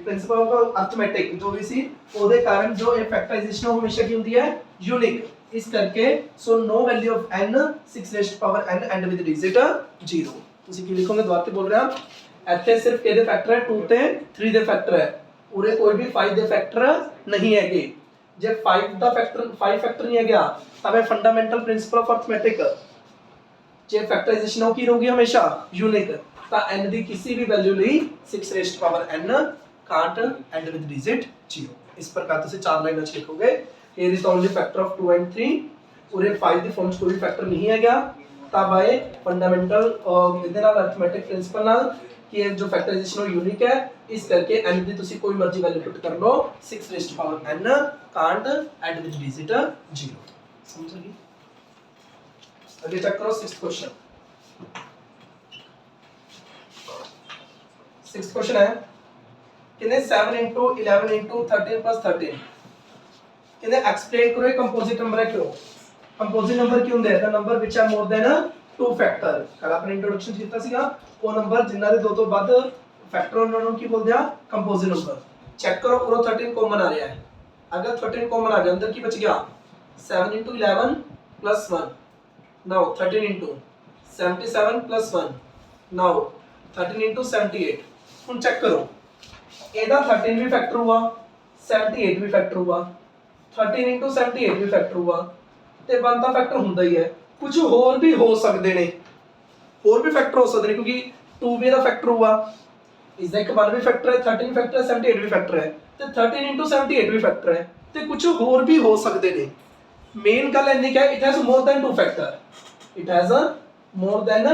principle of arithmetic जो भी सी ਉਹਦੇ ਕਾਰਨ ਜੋ ਇਹ ਫੈਕਟਰਾਈਜੇਸ਼ਨ ਹਮੇਸ਼ਾ ਕੀ ਹੁੰਦੀ ਹੈ यूनिक इस करके so no value of n 6 raise to power n end with digit 0 ਤੁਸੀਂ ਕੀ ਲਿਖੋਗੇ ਦੁਬਾਰਾ ਤੇ ਬੋਲ ਰਿਹਾ ਇੱਥੇ ਸਿਰਫ ਇਹਦੇ ਫੈਕਟਰ ਹੈ 2 ਤੇ 3 ਦੇ ਫੈਕਟਰ ਹੈ ਉਰੇ ਕੋਈ ਵੀ 5 ਦੇ ਫੈਕਟਰ ਨਹੀਂ ਹੈਗੇ ਜੇ 5 ਦਾ ਫੈਕਟਰ 5 ਫੈਕਟਰ ਨਹੀਂ ਹੈਗਾ ਤਾਂ ਇਹ ਫੰਡਾਮੈਂਟਲ ਪ੍ਰਿੰसिपल ਆਫ ਅਰਥਮੈਟਿਕ ਜੇ ਫੈਕਟਰਾਈਜੇਸ਼ਨ ਹੋ ਕੀ ਰਹੂਗੀ ਹਮੇਸ਼ਾ यूनिक ਤਾਂ n ਦੀ ਕਿਸੇ ਵੀ ਵੈਲਿਊ ਲਈ 6 raise to power n can't end with digit 0 इस प्रकार ਤੁਸੀਂ ਚਾਰ ਲਾਈਨਾਂ ਚ ਲਿਖੋਗੇ here is the only factor of 2 and 3 ਉਰੇ 5 ਦੀ ਫਾਰਮ ਚ ਕੋਈ ਫੈਕਟਰ ਨਹੀਂ ਹੈਗਾ ਤਾਂ ਬਾਏ ਫੰਡਾਮੈਂਟਲ ਇਹਦੇ ਨਾਲ ਅਰਥਮੈਟਿਕ ਪ੍ਰਿੰਸੀਪਲ ਨਾਲ ਕਿ ਇਹ ਜੋ ਫੈਕਟਰਾਈਜੇਸ਼ਨ ਉਹ यूनिक ਹੈ ਇਸ ਕਰਕੇ n ਦੀ ਤੁਸੀਂ ਕੋਈ ਮਰਜ਼ੀ ਵੈਲਿਊ ਪੁੱਟ ਕਰ ਲਓ 6 raise to power n can't end with digit 0 समझ गए आगे चेक करो 6th क्वेश्चन 6th क्वेश्चन है कितने 7 into 11 into 13 plus 13 कितने एक्सप्लेन करो ये कंपोजिट नंबर है क्यों कंपोजिट नंबर क्यों होंगे the number which are more than 2 factor कल आपने इंट्रोडक्शन ਕੀਤਾ ਸੀਗਾ ਉਹ ਨੰਬਰ ਜਿਨ੍ਹਾਂ ਦੇ ਦੋ ਤੋਂ ਵੱਧ ਫੈਕਟਰ ਉਹਨਾਂ ਨੂੰ ਕੀ ਬੋਲਦੇ ਆ ਕੰਪੋजिट ਨੰਬਰ ਚੈੱਕ ਕਰੋ ਉਰੋਂ 13 ਕਾਮਨ ਆ ਰਿਹਾ ਹੈ अगर 13 ਕਾਮਨ ਆ ਗਿਆ ਅੰਦਰ ਕੀ ਬਚ ਗਿਆ 7 into 11 plus 1 now 13 into 77 plus 1 now 13 into 78 ਹੁਣ ਚੈੱਕ ਕਰੋ ਇਹਦਾ 13 ਵੀ ਫੈਕਟਰ हुआ 78 ਵੀ ਫੈਕਟਰ हुआ 13 into 78 ਵੀ ਫੈਕਟਰ हुआ ਤੇ 1 ਦਾ ਫੈਕਟਰ ਹੁੰਦਾ ਹੀ ਹੈ ਕੁਝ ਹੋਰ ਵੀ ਹੋ ਸਕਦੇ ਨੇ ਹੋਰ ਵੀ ਫੈਕਟਰ ਹੋ ਸਕਦੇ ਨੇ ਕਿਉਂਕਿ 2 ਵੀ ਦਾ ਫੈਕਟਰ हुआ ਇਸ ਦਾ ਇੱਕ 1 ਵੀ ਫੈਕਟਰ ਹੈ 13 ਫੈਕਟਰ ਹੈ 78 ਵੀ ਫੈਕਟਰ ਹੈ ਤੇ 13 into 78 ਵੀ ਫੈਕਟਰ ਹੈ ਤੇ ਕੁਝ ਹੋਰ ਵੀ ਹੋ ਸਕਦੇ ਨੇ ਮੇਨ ਗੱਲ ਇੰਨੀ ਹੈ it has more than 2 factor it has more than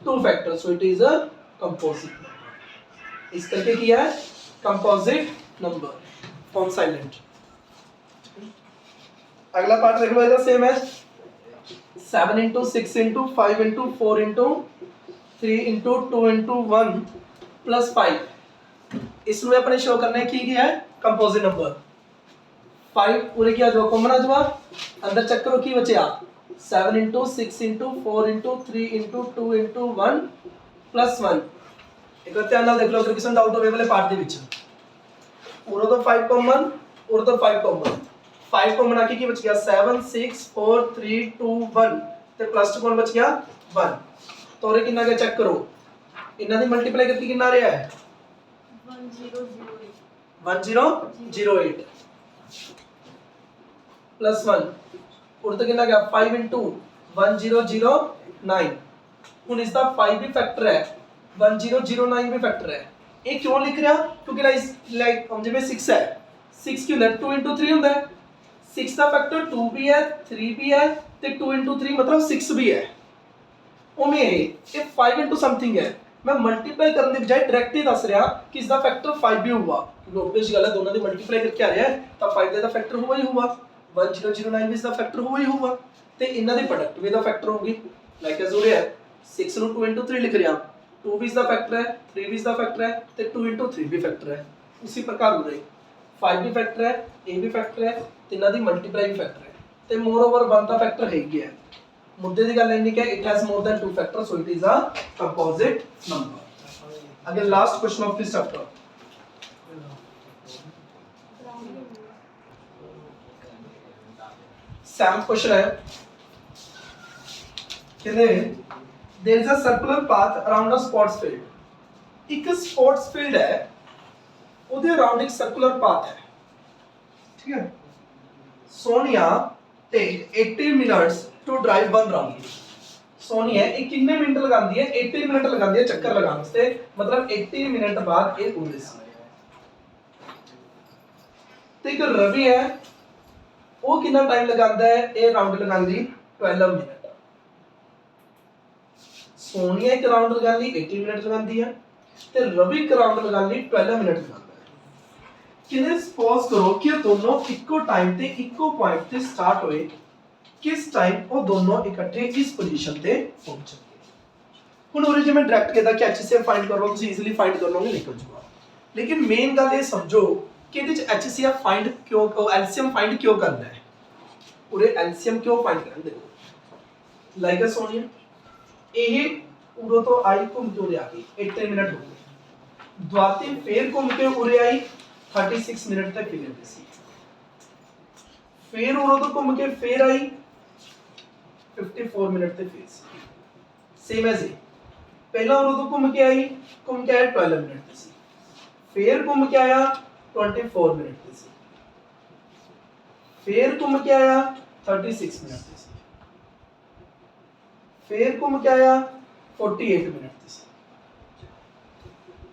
2 factors so it is a composite इस करके किया है कंपोजिट नंबर फॉर्म साइलेंट अगला पार्ट देख लो इसका सेम है 7 into 6 into 5 into 4 into 3 into 2 into 1 plus 5 इसमें अपने शो करना है कि क्या है कंपोजिट नंबर 5 पूरे क्या जो कॉमन आ जावा अंदर चेक करो की बचे 7 into 6 into 4 into 3 into 2 into 1 plus 1 एक बार ध्यान ਨਾਲ देख लो अगर किसी डाउट होवे वाले पार्ट ਦੇ ਵਿੱਚ ਉਰੋਂ ਤੋਂ 5 ਕਾਮਨ ਉਰੋਂ ਤੋਂ 5 ਕਾਮਨ 5 ਕਾਮਨ ਆ ਕੇ ਕੀ ਬਚ ਗਿਆ 7 6 4 3 2 1 ਤੇ ਪਲੱਸ 2 ਕੌਣ ਬਚ ਗਿਆ 1 ਤੋਰੇ ਕਿੰਨਾ ਗਿਆ ਚੈੱਕ ਕਰੋ ਇਹਨਾਂ ਦੀ ਮਲਟੀਪਲਾਈ ਕਰਕੇ ਕਿੰਨਾ ਆ ਰਿਹਾ ਹੈ 1008 प्लस 1 और तो कितना गया 5 into 1009 ਹੁਣ ਇਸ ਦਾ 5 ਵੀ ਫੈਕਟਰ ਹੈ 1009 ਵੀ ਫੈਕਟਰ ਹੈ ਇਹ ਕਿਉਂ ਲਿਖ ਰਿਹਾ ਕਿਉਂਕਿ ਲਾਈਕ हम ਜਿਵੇਂ 6 ਹੈ 6 ਕਿਉਂ ਲੈ 2 into 3 ਹੁੰਦਾ ਹੈ 6 ਦਾ ਫੈਕਟਰ 2 ਵੀ ਹੈ 3 ਵੀ ਹੈ ਤੇ 2 into 3 मतलब 6 भी है उमें ये 5 into समथिंग है मैं मल्टीप्लाई करने की बजाय डायरेक्ट ही दस रहा कि इसका फैक्टर 5 भी हुआ, क्योंकि ऑब्वियस गल है दोनों की मल्टीप्लाई करके आ रहा है तो 5 का फैक्टर हुआ ही हुआ, 1009 भी इसका फैक्टर हुआ ही हुआ, तो इन्हां दी प्रोडक्ट भी दा फैक्टर होगी। लाइक एज हो रहा है 6 ਨੂੰ 2 into 3 लिख रहा, 2 भी इसका फैक्टर है, 3 भी इसका फैक्टर है, तो 2 into 3 भी फैक्टर है। उसी प्रकार हो रही 5 भी फैक्टर है, ए भी फैक्टर है, तीनों की मल्टीप्लाई भी फैक्टर है, तो मोर ओवर 1 का फैक्टर है ही है। मुद्दे की गल नहीं कि it has more than 2 factor, so it is a composite number. Again last question of this chapter, seventh question है, कहते there is a circular path around a sports field. एक स्पोर्ट्स फील्ड है, ਉਹਦੇ ਅਰਾਊਂਡ ਇੱਕ circular path ਹੈ, ਠੀਕ ਹੈ। Sonia take 80 minutes to drive one round। Sonia ये कितने मिनट लगाती है, 80 मिनट लगाती है चक्कर लगाने वास्ते, मतलब 80 मिनट बाद ये उड़े सी। तो एक रवि है वो कितना टाइम लगाता है, ये राउंड लगाती 12 मिनट। सोनिया एक राउंड लगाती 80 मिनट लगाती है, तो रवि एक राउंड लगाती 12 मिनट लगाता है। किने सपोज करो कि दोनों इको टाइम ते इको पॉइंट ते स्टार्ट होए, किस टाइम वो दोनों इकट्ठे इस पोजीशन पे पहुंचेंगे। हुन ओरे जे मैं डायरेक्ट कहदा कि HCF फाइंड कर लो, तुम इजीली फाइंड कर लोगे, निकल जाएगा। लेकिन मेन गल ये समझो कि इहदे च HCF फाइंड क्यों, LCM फाइंड क्यों करना है, ओरे LCM क्यों फाइंड करना। देखो लाइक सोनिया ये उरो तो आई घूम के उरे आ गई, 80 मिनट हो गए, द्वाती फिर घूम के उरे आई 36 मिनट तक फिर सी, फिर उरो तो घूम के फिर आई 54 मिनट ते फिर सेम एज पहला उरो तो घूम के आया 12 मिनट ते सी, फिर घूम के आया 24 मिनट ते सी, फिर घूम के आया 36 मिनट ते सी, फिर घूम के आया 48 मिनट ते सी,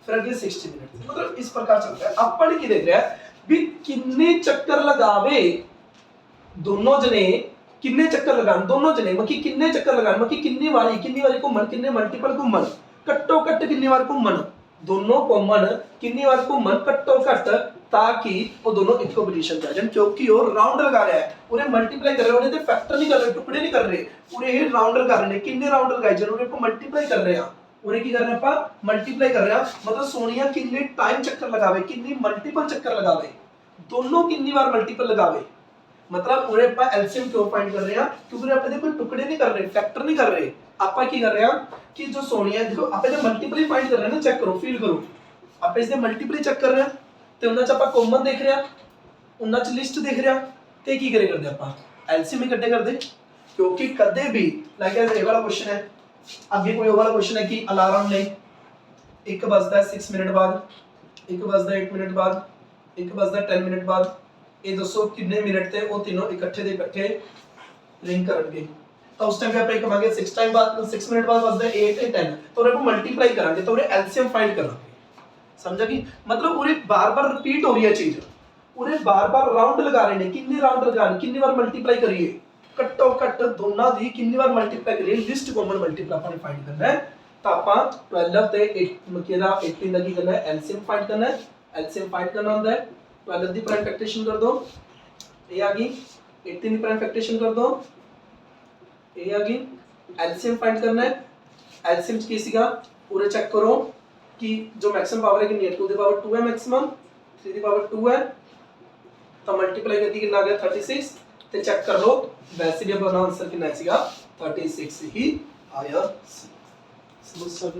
फिर अगे 60 मिनट ते। मतलब इस प्रकार चलता है। अपन की देख रहा है भी कितने चक्कर लगावे दोनों जने, किन्ने चक्कर लगान दोनों जने, मकी किन्ने चक्कर लगान, मकी किन्नी वारी घूमन, किन्ने मल्टीपल घूमन, कट्टो कट्ट किन्नी बार घूमन, दोनों घूमन किन्नी बार घूमन कट्टो कट्ट, ताकि वो दोनों इको पोजीशन पे आ जाए, क्योंकि वो राउंड लगा रहा है, उन्हें मल्टीप्लाई कर रहे हैं, उन्हें फैक्टर नहीं कर रहे, टुकड़े नहीं कर रहे, उन्हें ये राउंड लगा रहे हैं। किन्ने राउंड लगाए जरूर उन्हें को मल्टीप्लाई कर रहे हैं, उन्हें की कर रहे हैं अपन मल्टीप्लाई कर रहे हैं। मतलब सोनिया किन्ने टाइम चक्कर लगावे, किन्नी मल्टीपल चक्कर लगावे, दोनों किन्नी बार मल्टीपल लगावे, मतलब पूरे ਆਪਾਂ एलसीएम क्यों फाइंड कर रहे हैं, क्योंकि आप देखो टुकड़े नहीं कर रहे, फैक्टर नहीं कर रहे, आप की कर रहे हैं कि जो सोनिया देखो आप इसे मल्टीपल फाइंड कर रहे हैं ना, चेक करो फील करो, आप इसे मल्टीपल चेक कर रहे हैं तो उन्हां च ਆਪਾਂ कॉमन देख रहे हैं, उन्हां च लिस्ट देख रहे हैं, ते की करे करदे ਆਪਾਂ एलसीएम इकट्ठे करदे, क्योंकि कदे भी लाइक ये वाला क्वेश्चन है, आगे कोई वाला क्वेश्चन है कि अलार्म नहीं, एक बजता है 6 मिनट बाद, एक बजता है 8 मिनट बाद, एक बजता है 10 मिनट बाद, ये दसो कितने मिनट थे वो तीनों इकट्ठे दे इकट्ठे रिंग करनगे, तो उस टाइम पे आप कमांगे 6 टाइम बाद 6 मिनट बाद बजदा 8 और 10, तो उन्हें को मल्टीप्लाई करांगे तो उन्हें एलसीएम फाइंड करांगे। समझा कि मतलब उन्हें बार-बार रिपीट हो रही है चीज, उन्हें बार-बार राउंड लगा रहे हैं, कितने राउंड लगाने, कितनी बार मल्टीप्लाई करिए, कट्टो कट दोनों दी कितनी बार मल्टीप्लाई करिए, लिस्ट कॉमन मल्टीप्लाई अपन फाइंड करना है। तो अपन 12 ते 8 मकेदा 18 दा की करना है, एलसीएम फाइंड करना है। एलसीएम फाइंड करना होता है 12 दी प्राइम फैक्टरेशन कर दो, ये आ गई, 18 दी प्राइम फैक्टरेशन कर दो, ये आ गई, एलसीएम फाइंड करना है। एलसीएम की सीगा पूरे चेक करो कि जो मैक्सिमम पावर है कि 2 दी पावर 2 है, मैक्सिमम 3 दी पावर 2 है, तो मल्टीप्लाई करती कितना आ गया 36, तो चेक कर लो वैसे भी अपना आंसर कितना सीगा 36 ही आया। समझ सकते